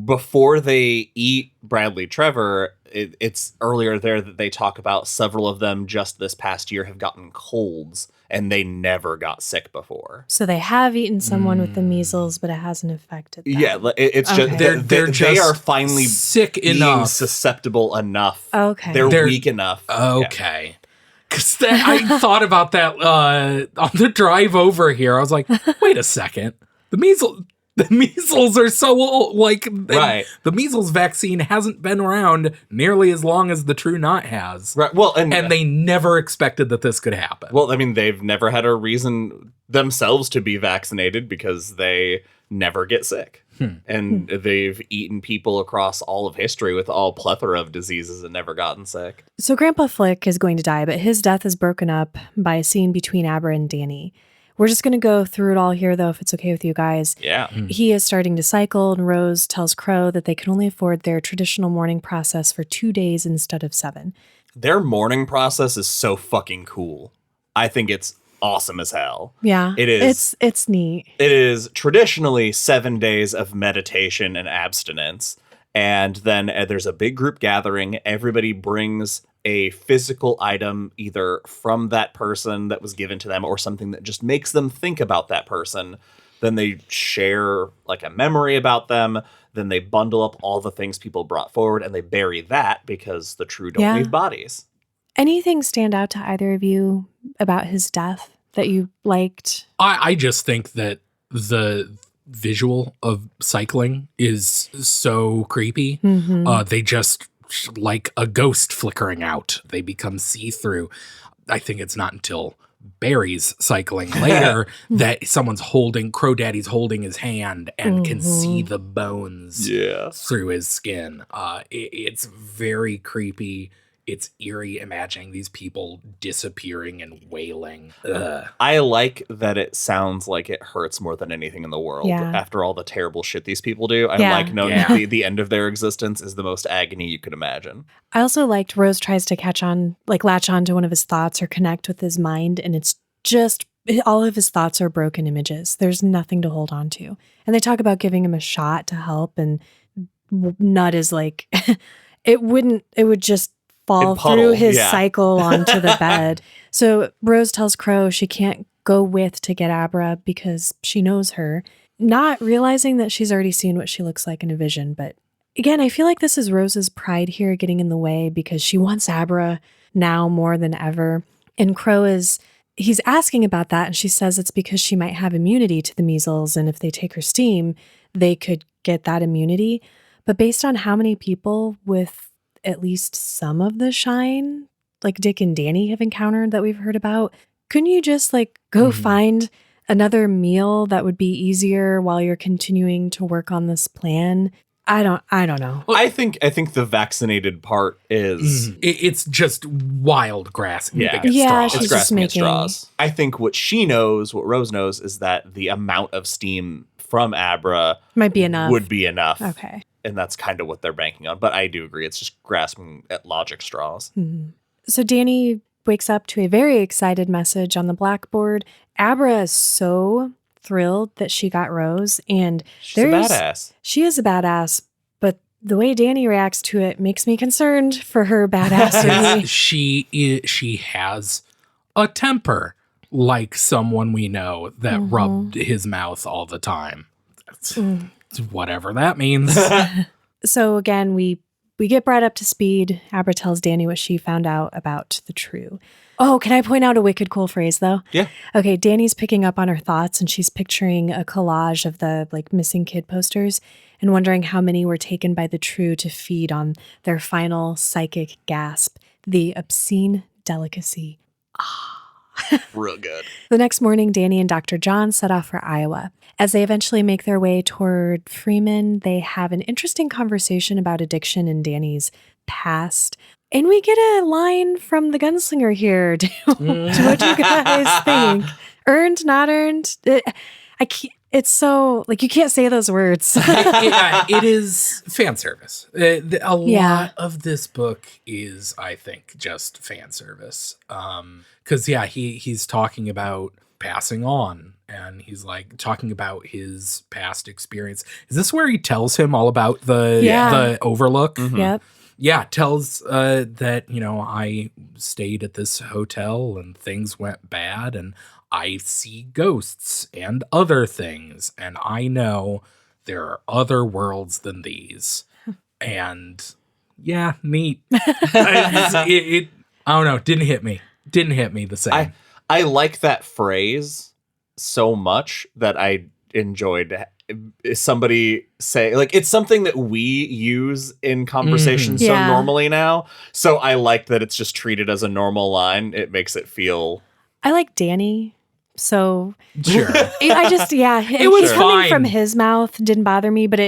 before they eat Bradley Trevor, it's earlier there that they talk about several of them just this past year have gotten colds and they never got sick before. So they have eaten someone with the measles, but it hasn't affected them. Yeah, it's Okay. just They're they just are finally sick being enough. susceptible enough. Okay. They're weak enough. Okay. Because I thought about that on the drive over here. I was like, wait a second. The measles are so old. Like, Right. the measles vaccine hasn't been around nearly as long as the True Knot has. Right. Well, And they never expected that this could happen. well, I mean, they've never had a reason themselves to be vaccinated because they never get sick. And they've eaten people across all of history with all plethora of diseases and never gotten sick. So Grandpa Flick is going to die, but his death is broken up by a scene between Abra and Danny. We're just going to go through it all here, though, if it's okay with you guys. Yeah. He is starting to cycle, and Rose tells Crow that they can only afford their traditional morning process for 2 days instead of 7. Their mourning process is so fucking cool. I think it's awesome as hell. Yeah. It is. It's neat. It is traditionally 7 days of meditation and abstinence. And then there's a big group gathering. Everybody brings a physical item either from that person that was given to them or something that just makes them think about that person. Then they share like a memory about them. Then they bundle up all the things people brought forward and they bury that because the true don't leave bodies. Anything stand out to either of you about his death that you liked? I just think that the visual of cycling is so creepy. They just, like a ghost flickering out, they become see-through. I think it's not until Barry's cycling later that someone's Crow Daddy's holding his hand and can see the bones through his skin. It's very creepy. It's eerie imagining these people disappearing and wailing. Ugh. I like that it sounds like it hurts more than anything in the world Yeah. after all the terrible shit these people do. I Yeah. like knowing that the end of their existence is the most agony you could imagine. I also liked Rose tries to latch on to one of his thoughts or connect with his mind, and it's just all of his thoughts are broken images. There's nothing to hold on to. And they talk about giving him a shot to help, and Nut is like, it would just fall through his cycle onto the bed. So Rose tells Crow she can't go with to get Abra because she knows her, not realizing that she's already seen what she looks like in a vision. But again, I feel like this is Rose's pride here getting in the way because she wants Abra now more than ever. And Crow he's asking about that, and she says it's because she might have immunity to the measles, and if they take her steam, they could get that immunity. But based on how many people with at least some of the shine, like Dick and Danny have encountered that we've heard about, couldn't you just go find another meal that would be easier while you're continuing to work on this plan? I don't know. Well, I think the vaccinated part is It's just wild grasping at Yeah, straws. she's it's just grasping at making- straws. I think what Rose knows is that the amount of steam from Abra Might be enough. would be enough. Okay. And that's kind of what they're banking on. But I do agree. It's just grasping at logic straws. So Danny wakes up to a very excited message on the blackboard. Abra is so thrilled that she got Rose, and She's a badass. She is a badass, but the way Danny reacts to it makes me concerned for her badassery. She has a temper like someone we know that rubbed his mouth all the time. That's whatever that means. So again, we get brought up to speed. Abra tells Danny what she found out about the True. Oh, can I point out a wicked cool phrase, though? Yeah. Okay, Danny's picking up on her thoughts, and she's picturing a collage of the missing kid posters and wondering how many were taken by the True to feed on their final psychic gasp, the obscene delicacy. Real good. The next morning, Danny and Dr. John set off for Iowa. As they eventually make their way toward Freeman, they have an interesting conversation about addiction in Danny's past. And we get a line from the gunslinger here. Do what you guys think? Earned, not earned? It's so, like, you can't say those words. It is fan service. A Yeah. lot of this book is, I think, just fan service. Because he's talking about passing on, and he's like talking about his past experience. Is this where he tells him all about the Overlook? Mhm. Yep. Yeah, tells that, I stayed at this hotel and things went bad and I see ghosts and other things, and I know there are other worlds than these. And yeah, neat. I don't know, didn't hit me the same. I like that phrase so much that I enjoyed somebody say, like, it's something that we use in conversations so Yeah. normally now. So I like that it's just treated as a normal line. It makes it feel. I like Danny. So Sure. I just, It was coming fine. from his mouth didn't bother me, but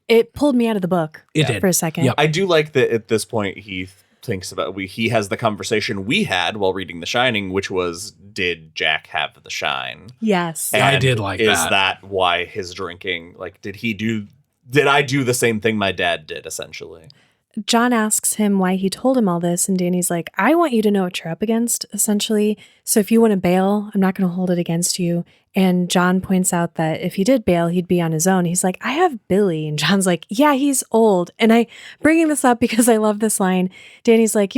it pulled me out of the book It did. for a second. Yep. I do like that at this point he thinks about he has the conversation we had while reading The Shining, which was, did Jack have the shine? Yes. I did like is that. Is that why his drinking, like, did I do the same thing my dad did, essentially? John asks him why he told him all this, and Danny's like, I want you to know what you're up against, essentially. So if you want to bail, I'm not going to hold it against you. And John points out that if he did bail, he'd be on his own. He's like, I have Billy. And John's like, yeah, he's old. And I bringing this up because I love this line. Danny's like,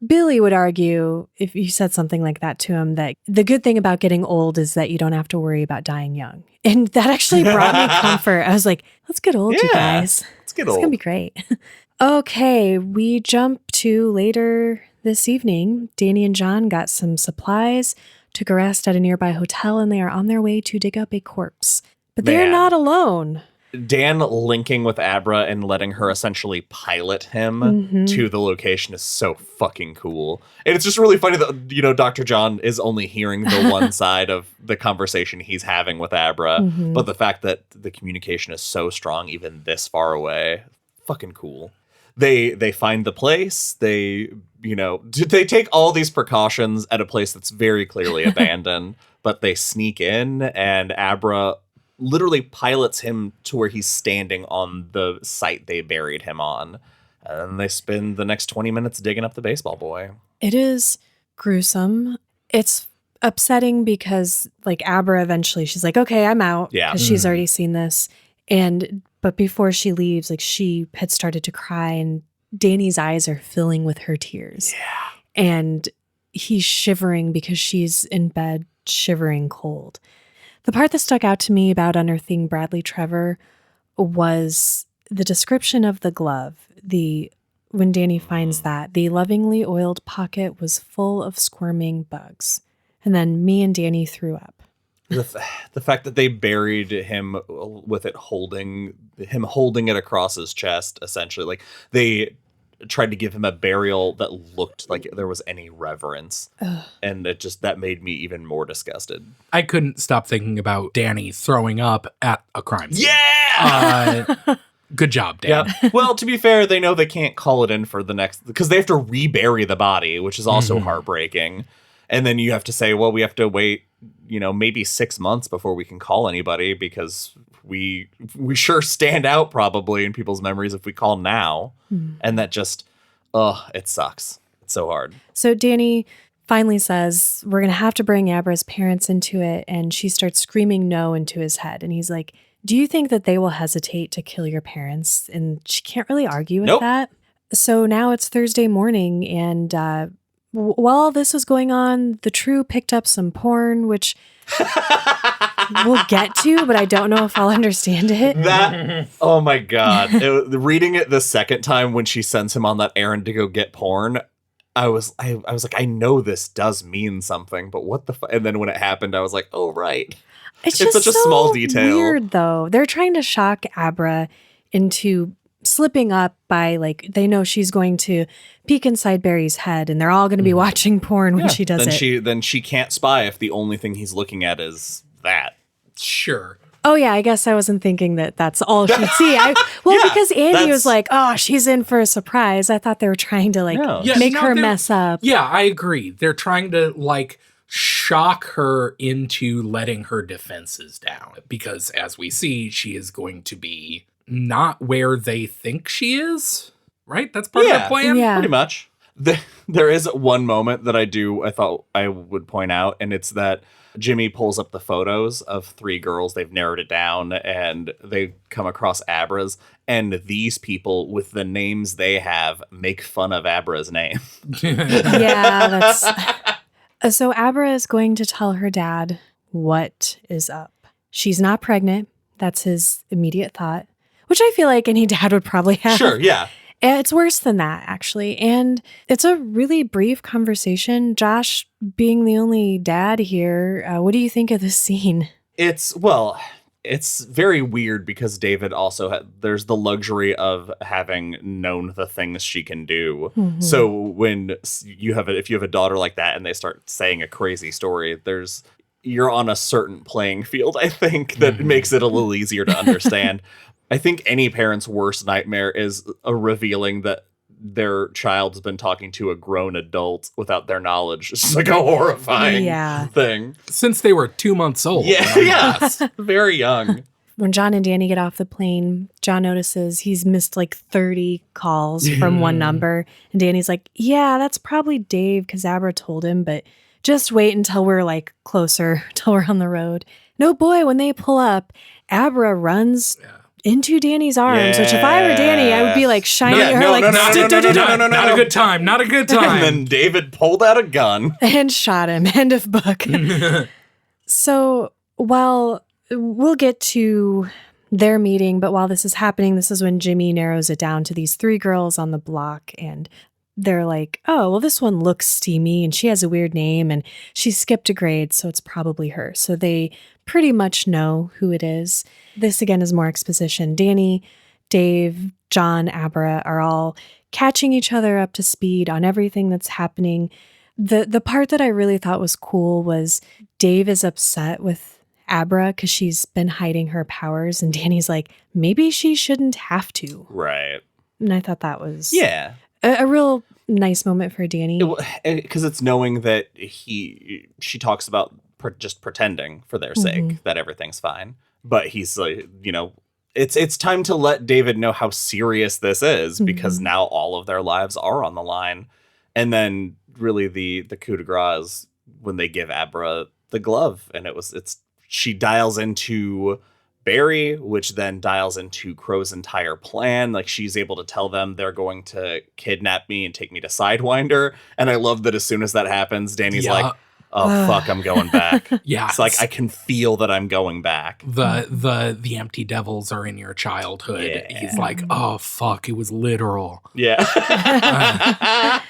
Billy would argue, if you said something like that to him, that the good thing about getting old is that you don't have to worry about dying young. And that actually brought me comfort. I was like, let's get old, you guys. Let's get It's old. going to be great. Okay, we jump to later this evening. Danny and John got some supplies, took a rest at a nearby hotel, and they are on their way to dig up a corpse. But they're Man. not alone. Dan linking with Abra and letting her essentially pilot him to the location is so fucking cool. And it's just really funny that, Dr. John is only hearing the one side of the conversation he's having with Abra. But the fact that the communication is so strong, even this far away, fucking cool. They find the place. They take all these precautions at a place that's very clearly abandoned, but they sneak in, and Abra literally pilots him to where he's standing on the site they buried him on. And they spend the next 20 minutes digging up the baseball boy. It is gruesome. It's upsetting because, like, Abra eventually, she's like, okay, I'm out. Yeah. Because she's already seen this. But before she leaves, like, she had started to cry, and Danny's eyes are filling with her tears. Yeah. And he's shivering because she's in bed, shivering cold. The part that stuck out to me about unearthing Bradley Trevor was the description of the glove. When Danny finds that, the lovingly oiled pocket was full of squirming bugs. And then me and Danny threw up. The fact that they buried him with it holding it across his chest, essentially, like they tried to give him a burial that looked like there was any reverence. Ugh. And that made me even more disgusted. I couldn't stop thinking about Danny throwing up at a crime scene. Yeah. Good job, Dan. Yeah. Well, to be fair, they know they can't call it in for the next, because they have to rebury the body, which is also heartbreaking. And then you have to say, well, we have to wait, maybe 6 months before we can call anybody, because we sure stand out probably in people's memories if we call now. And that just, it sucks. It's so hard. So Danny finally says, we're going to have to bring Abra's parents into it. And she starts screaming no into his head. And he's like, do you think that they will hesitate to kill your parents? And she can't really argue with that. So now it's Thursday morning, and while this was going on, the True picked up some porn, which we'll get to, but I don't know if I'll understand it. That, oh my God. Reading it the second time when she sends him on that errand to go get porn, I was like, I know this does mean something, but what the And then when it happened, I was like, oh, right. It's It's just such a so small detail. weird, though. They're trying to shock Abra into slipping up by, like, they know she's going to peek inside Barry's head, and they're all going to be watching porn when she does it. Then she can't spy if the only thing he's looking at is that. Sure. Oh, yeah, I guess I wasn't thinking that that's all she'd see. Because Andy was like, oh, she's in for a surprise. I thought they were trying to, like, No. Yes, make no, her they're- mess up. Yeah, I agree. They're trying to, like, shock her into letting her defenses down. Because as we see, she is going to be not where they think she is. Right? That's part of the plan? Yeah. Pretty much. There is one moment that I thought I would point out, and it's that Jimmy pulls up the photos of 3 girls. They've narrowed it down, and they come across Abra's. And these people, with the names they have, make fun of Abra's name. Yeah, that's... So Abra is going to tell her dad what is up. She's not pregnant. That's his immediate thought, which I feel like any dad would probably have. Sure, yeah. It's worse than that, actually. And it's a really brief conversation. Josh, being the only dad here, what do you think of this scene? It's very weird because David also there's the luxury of having known the things she can do. Mm-hmm. So when if you have a daughter like that and they start saying a crazy story, you're on a certain playing field, I think, that makes it a little easier to understand. I think any parent's worst nightmare is revealing that their child's been talking to a grown adult without their knowledge. It's just like a horrifying thing. Since they were 2 months old. Yeah, yes. Very young. When John and Danny get off the plane, John notices he's missed like 30 calls from one number. And Danny's like, yeah, that's probably Dave because Abra told him, but just wait until we're like closer, till we're on the road. No, boy, when they pull up, Abra runs into Danny's arms, which if I were Danny, I would be like shining at her no, like, no, not a good time, not a good time. And then David pulled out a gun. And shot him. End of book. So while we'll get to their meeting, but while this is happening, this is when Jimmy narrows it down to these 3 girls on the block, and they're like, oh, well, this one looks steamy and she has a weird name and she skipped a grade, so it's probably her. So they pretty much know who it is. This, again, is more exposition. Danny, Dave, John, Abra are all catching each other up to speed on everything that's happening. The part that I really thought was cool was Dave is upset with Abra because she's been hiding her powers, and Danny's like, maybe she shouldn't have to. Right. And I thought that was a real nice moment for Danny. Because it's knowing that she talks about just pretending for their sake that everything's fine. But he's like, it's time to let David know how serious this is because now all of their lives are on the line. And then really the coup de grace is when they give Abra the glove, and she dials into Barry, which then dials into Crow's entire plan. Like, she's able to tell them they're going to kidnap me and take me to Sidewinder. And I love that as soon as that happens, Danny's like, oh, fuck, I'm going back. Yeah. It's like, I can feel that I'm going back. The empty devils are in your childhood. Yeah. He's like, oh, fuck, it was literal. Yeah.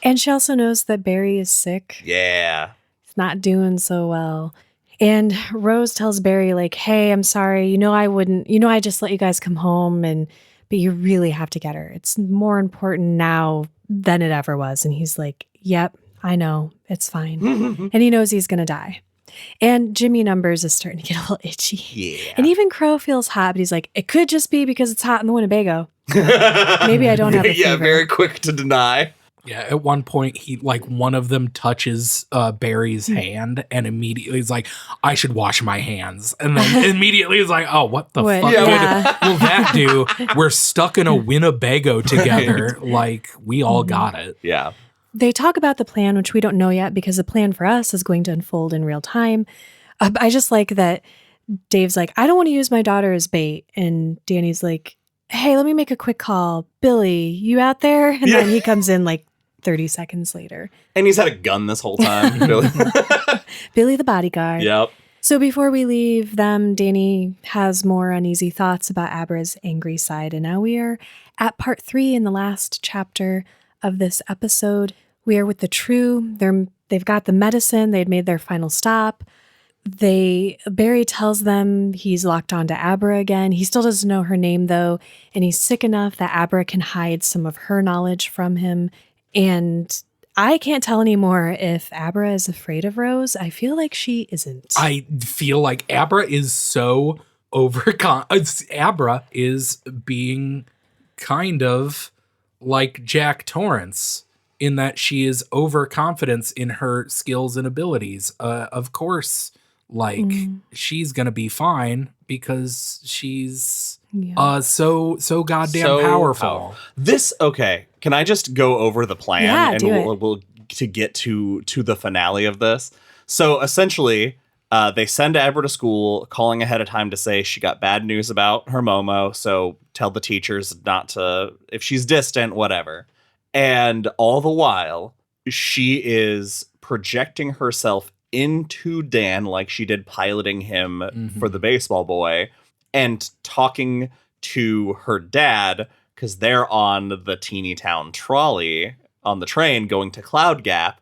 And she also knows that Barry is sick. Yeah. He's not doing so well. And Rose tells Barry, like, hey, I'm sorry. I just let you guys come home, but you really have to get her. It's more important now than it ever was. And he's like, yep, I know. It's fine. And he knows he's going to die. And Jimmy Numbers is starting to get a little itchy. Yeah. And even Crow feels hot, but he's like, it could just be because it's hot in the Winnebago. Maybe I don't have a fever. Yeah, very quick to deny. Yeah, at one point, one of them touches Barry's hand, and immediately he's like, I should wash my hands. And then immediately he's like, oh, what the fuck will that do? We're stuck in a Winnebago together. Like, we all got it. Yeah. They talk about the plan, which we don't know yet because the plan for us is going to unfold in real time. I just like that Dave's like, I don't want to use my daughter as bait. And Danny's like, hey, let me make a quick call. Billy, you out there? And then he comes in like 30 seconds later. And he's had a gun this whole time. Billy the bodyguard. Yep. So before we leave them, Danny has more uneasy thoughts about Abra's angry side. And now we are at part 3 in the last chapter of this episode. We are with the True. They've got the medicine. They'd made their final stop. Barry tells them he's locked onto Abra again. He still doesn't know her name, though, and he's sick enough that Abra can hide some of her knowledge from him. And I can't tell anymore if Abra is afraid of Rose. I feel like she isn't. I feel like Abra is so Abra is being kind of like Jack Torrance in that she is overconfidence in her skills and abilities. Of course, like she's gonna be fine because she's so goddamn powerful. This can I just go over the plan and we'll to get to the finale of this. So essentially, they send Abra to school, calling ahead of time to say she got bad news about her Momo, so tell the teachers not to, if she's distant, whatever. And all the while, she is projecting herself into Dan like she did piloting him for the baseball boy and talking to her dad because they're on the teeny town trolley on the train going to Cloud Gap.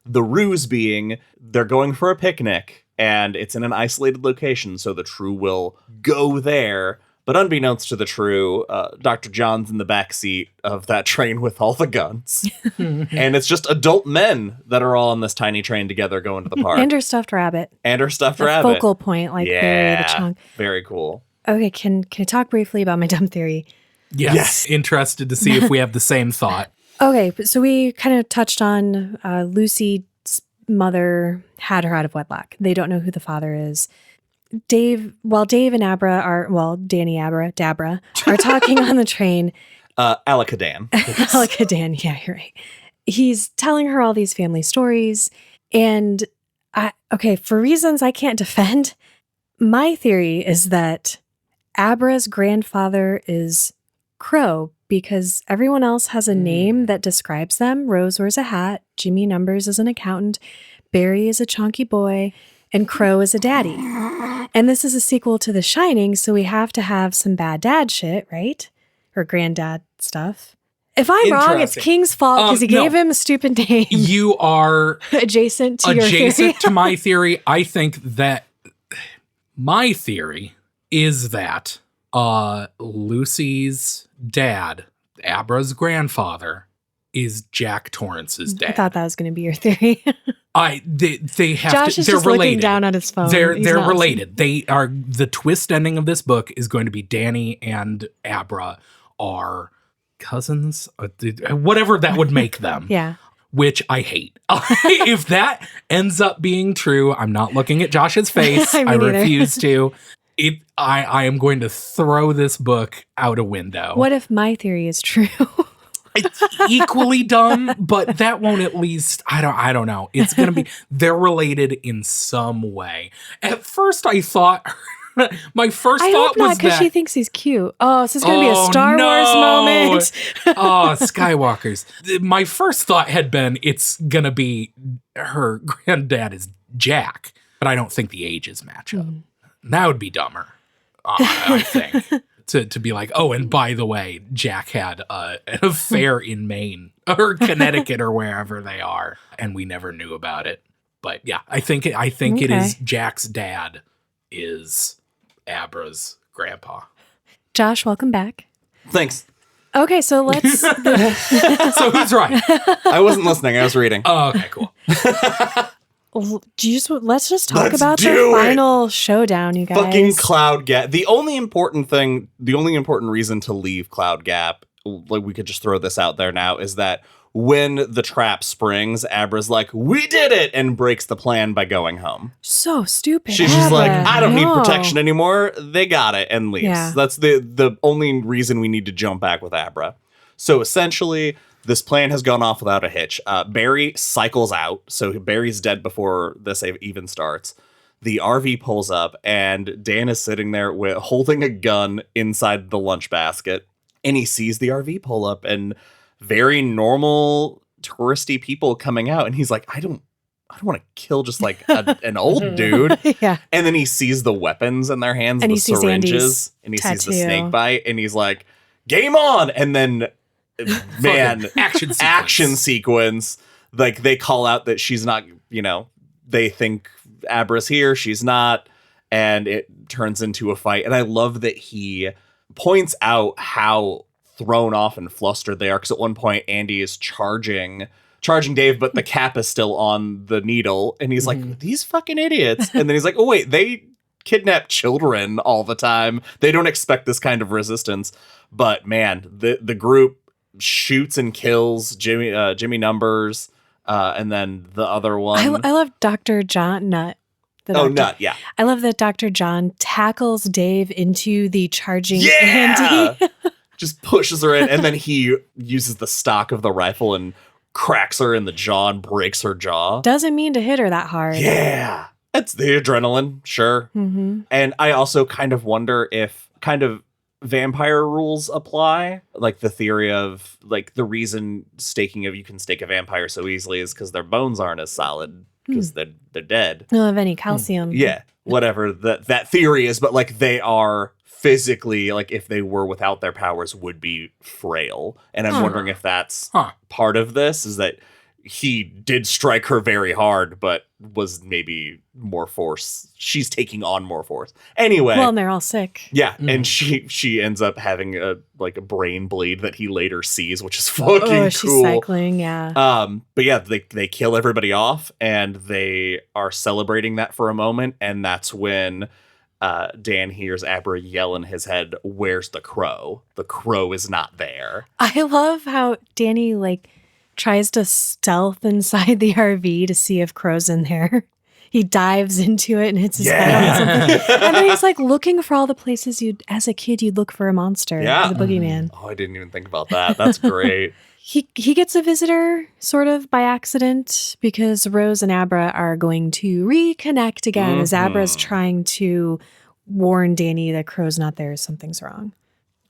The ruse being they're going for a picnic and it's in an isolated location, so the True will go there. But unbeknownst to the True, Dr. John's in the back seat of that train with all the guns. And it's just adult men that are all on this tiny train together going to the park. And her stuffed rabbit. Focal point, like Barry the Chunk. Very cool. Okay, can I talk briefly about my dumb theory? Yes. Interested to see if we have the same thought. Okay, so we kind of touched on Lucy's mother had her out of wedlock. They don't know who the father is. Dave and Danny Dabra are talking on the train. Alaka-Dan. Alaka-Dan, yeah, you're right. He's telling her all these family stories. And for reasons I can't defend, my theory is that Abra's grandfather is Crow because everyone else has a name that describes them. Rose wears a hat. Jimmy Numbers is an accountant. Barry is a chonky boy. And Crow is a daddy. And this is a sequel to The Shining, so we have to have some bad dad shit, right? Or granddad stuff. If I'm wrong, it's King's fault because he gave him a stupid name. You are adjacent to your theory. Adjacent to my theory. I think that my theory is that Lucy's dad, Abra's grandfather, is Jack Torrance's dad. I thought that was going to be your theory. They have Josh to. is They're just related. looking down at his phone. They're related. They are. The twist ending of this book is going to be Danny and Abra are cousins, whatever that would make them. Yeah. Which I hate. If that ends up being true, I'm not looking at Josh's face. I refuse to. I am going to throw this book out a window. What if my theory is true? It's equally dumb, but that won't at least, I don't know. It's going to be, they're related in some way. At first I thought, my first thought was that. because she thinks he's cute. Oh, this is going to be a Star Wars moment. Skywalkers. My first thought had been it's going to be her granddad is Jack, but I don't think the ages match up. That would be dumber, I think. To be like, oh, and by the way, Jack had an affair in Maine or Connecticut or wherever they are, and we never knew about it. But yeah, I think it is Jack's dad is Abra's grandpa. Josh, welcome back. Thanks. Okay, so let's. So who's right? I wasn't listening. I was reading. Oh, okay, cool. Let's just talk about the final showdown, you guys. Fucking Cloud Gap. The only important reason to leave Cloud Gap, like we could just throw this out there now, is that when the trap springs, Abra's like, we did it, and breaks the plan by going home. So stupid. She's just like, I don't need protection anymore. They got it, and leaves. Yeah. That's the only reason we need to jump back with Abra. So essentially, this plan has gone off without a hitch. Barry cycles out, so Barry's dead before this even starts. The RV pulls up, and Dan is sitting there holding a gun inside the lunch basket, and he sees the RV pull up, and very normal touristy people coming out, and he's like, I don't want to kill just like an old dude. Yeah. And then he sees the weapons in their hands, and the syringes, and he sees the snake bite, and he's like, game on! And then man, action sequence. Like they call out that she's not, they think Abra's here, she's not, and it turns into a fight. And I love that he points out how thrown off and flustered they are, because at one point Andy is charging Dave, but the cap is still on the needle, and he's like, these fucking idiots. And then he's like, oh wait, they kidnap children all the time. They don't expect this kind of resistance. But man, the group shoots and kills Jimmy Numbers, and then the other one. I love Dr. John Nut. Nut, yeah. I love that Dr. John tackles Dave into the charging Yeah! Andy. Just pushes her in, and then he uses the stock of the rifle and cracks her in the jaw and breaks her jaw. Doesn't mean to hit her that hard. Yeah. It's the adrenaline, sure. Mm-hmm. And I also kind of wonder if kind of vampire rules apply. Like the theory of like the reason you can stake a vampire so easily is because their bones aren't as solid because they're dead. They don't have any calcium. Yeah, whatever that theory is, but like they are physically, like if they were without their powers, would be frail. And I'm wondering if that's part of this, is that he did strike her very hard, but was maybe more force. She's taking on more force. Anyway. Well, and they're all sick. Yeah, and she ends up having a brain bleed that he later sees, which is fucking cool. She's cycling, yeah. But yeah, they kill everybody off, and they are celebrating that for a moment, and that's when Dan hears Abra yell in his head, "Where's the crow? The crow is not there." I love how Danny tries to stealth inside the RV to see if Crow's in there. He dives into it and hits his head on something. And then he's looking for all the places as a kid, you'd look for a monster, the boogeyman. Oh, I didn't even think about that. That's great. He gets a visitor sort of by accident because Rose and Abra are going to reconnect again as Abra's trying to warn Danny that Crow's not there, something's wrong.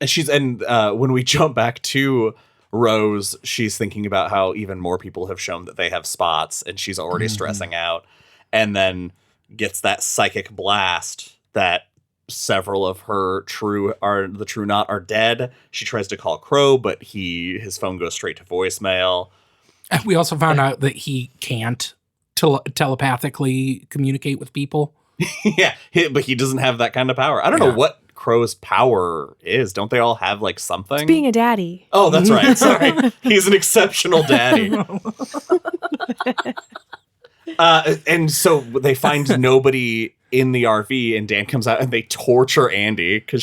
And when we jump back to Rose, she's thinking about how even more people have shown that they have spots, and she's already stressing out, and then gets that psychic blast that several of her true not are dead. She tries to call Crow, but his phone goes straight to voicemail. And we also found out that he can't telepathically communicate with people. Yeah, but he doesn't have that kind of power. I don't know what Crow's power is. Don't they all have something? It's being a daddy. Oh, that's right. Sorry. He's an exceptional daddy. And so they find nobody in the RV, and Dan comes out and they torture Andy because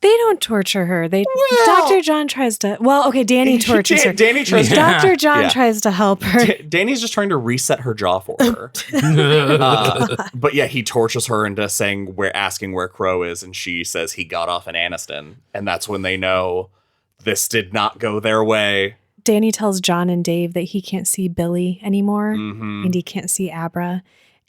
They don't torture her. Dr. John tries to. Well, okay, Danny tortures her. Danny tries to. Dr. John tries to help her. Danny's just trying to reset her jaw for her. But yeah, he tortures her into asking where Crow is, and she says he got off in Anniston, and that's when they know this did not go their way. Danny tells John and Dave that he can't see Billy anymore, and he can't see Abra.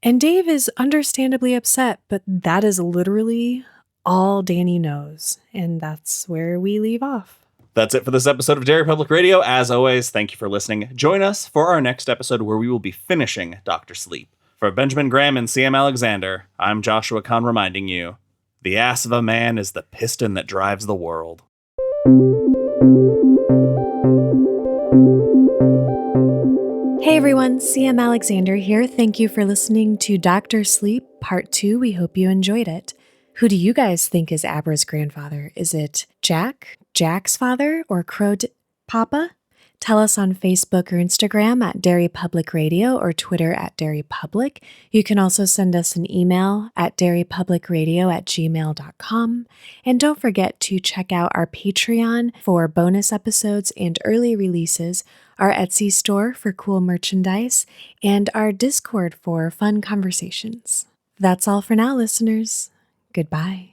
And Dave is understandably upset, but that is literally all Danny knows. And that's where we leave off. That's it for this episode of Derry Public Radio. As always, thank you for listening. Join us for our next episode where we will be finishing Dr. Sleep. For Benjamin Graham and CM Alexander, I'm Joshua Kahn reminding you, the ass of a man is the piston that drives the world. Hey everyone, CM Alexander here. Thank you for listening to Dr. Sleep Part 2. We hope you enjoyed it. Who do you guys think is Abra's grandfather? Is it Jack, Jack's father, or Crow Papa? Tell us on Facebook or Instagram at Derry Public Radio or Twitter at Derry Public. You can also send us an email at derrypublicradio@gmail.com. And don't forget to check out our Patreon for bonus episodes and early releases, our Etsy store for cool merchandise, and our Discord for fun conversations. That's all for now, listeners. Goodbye.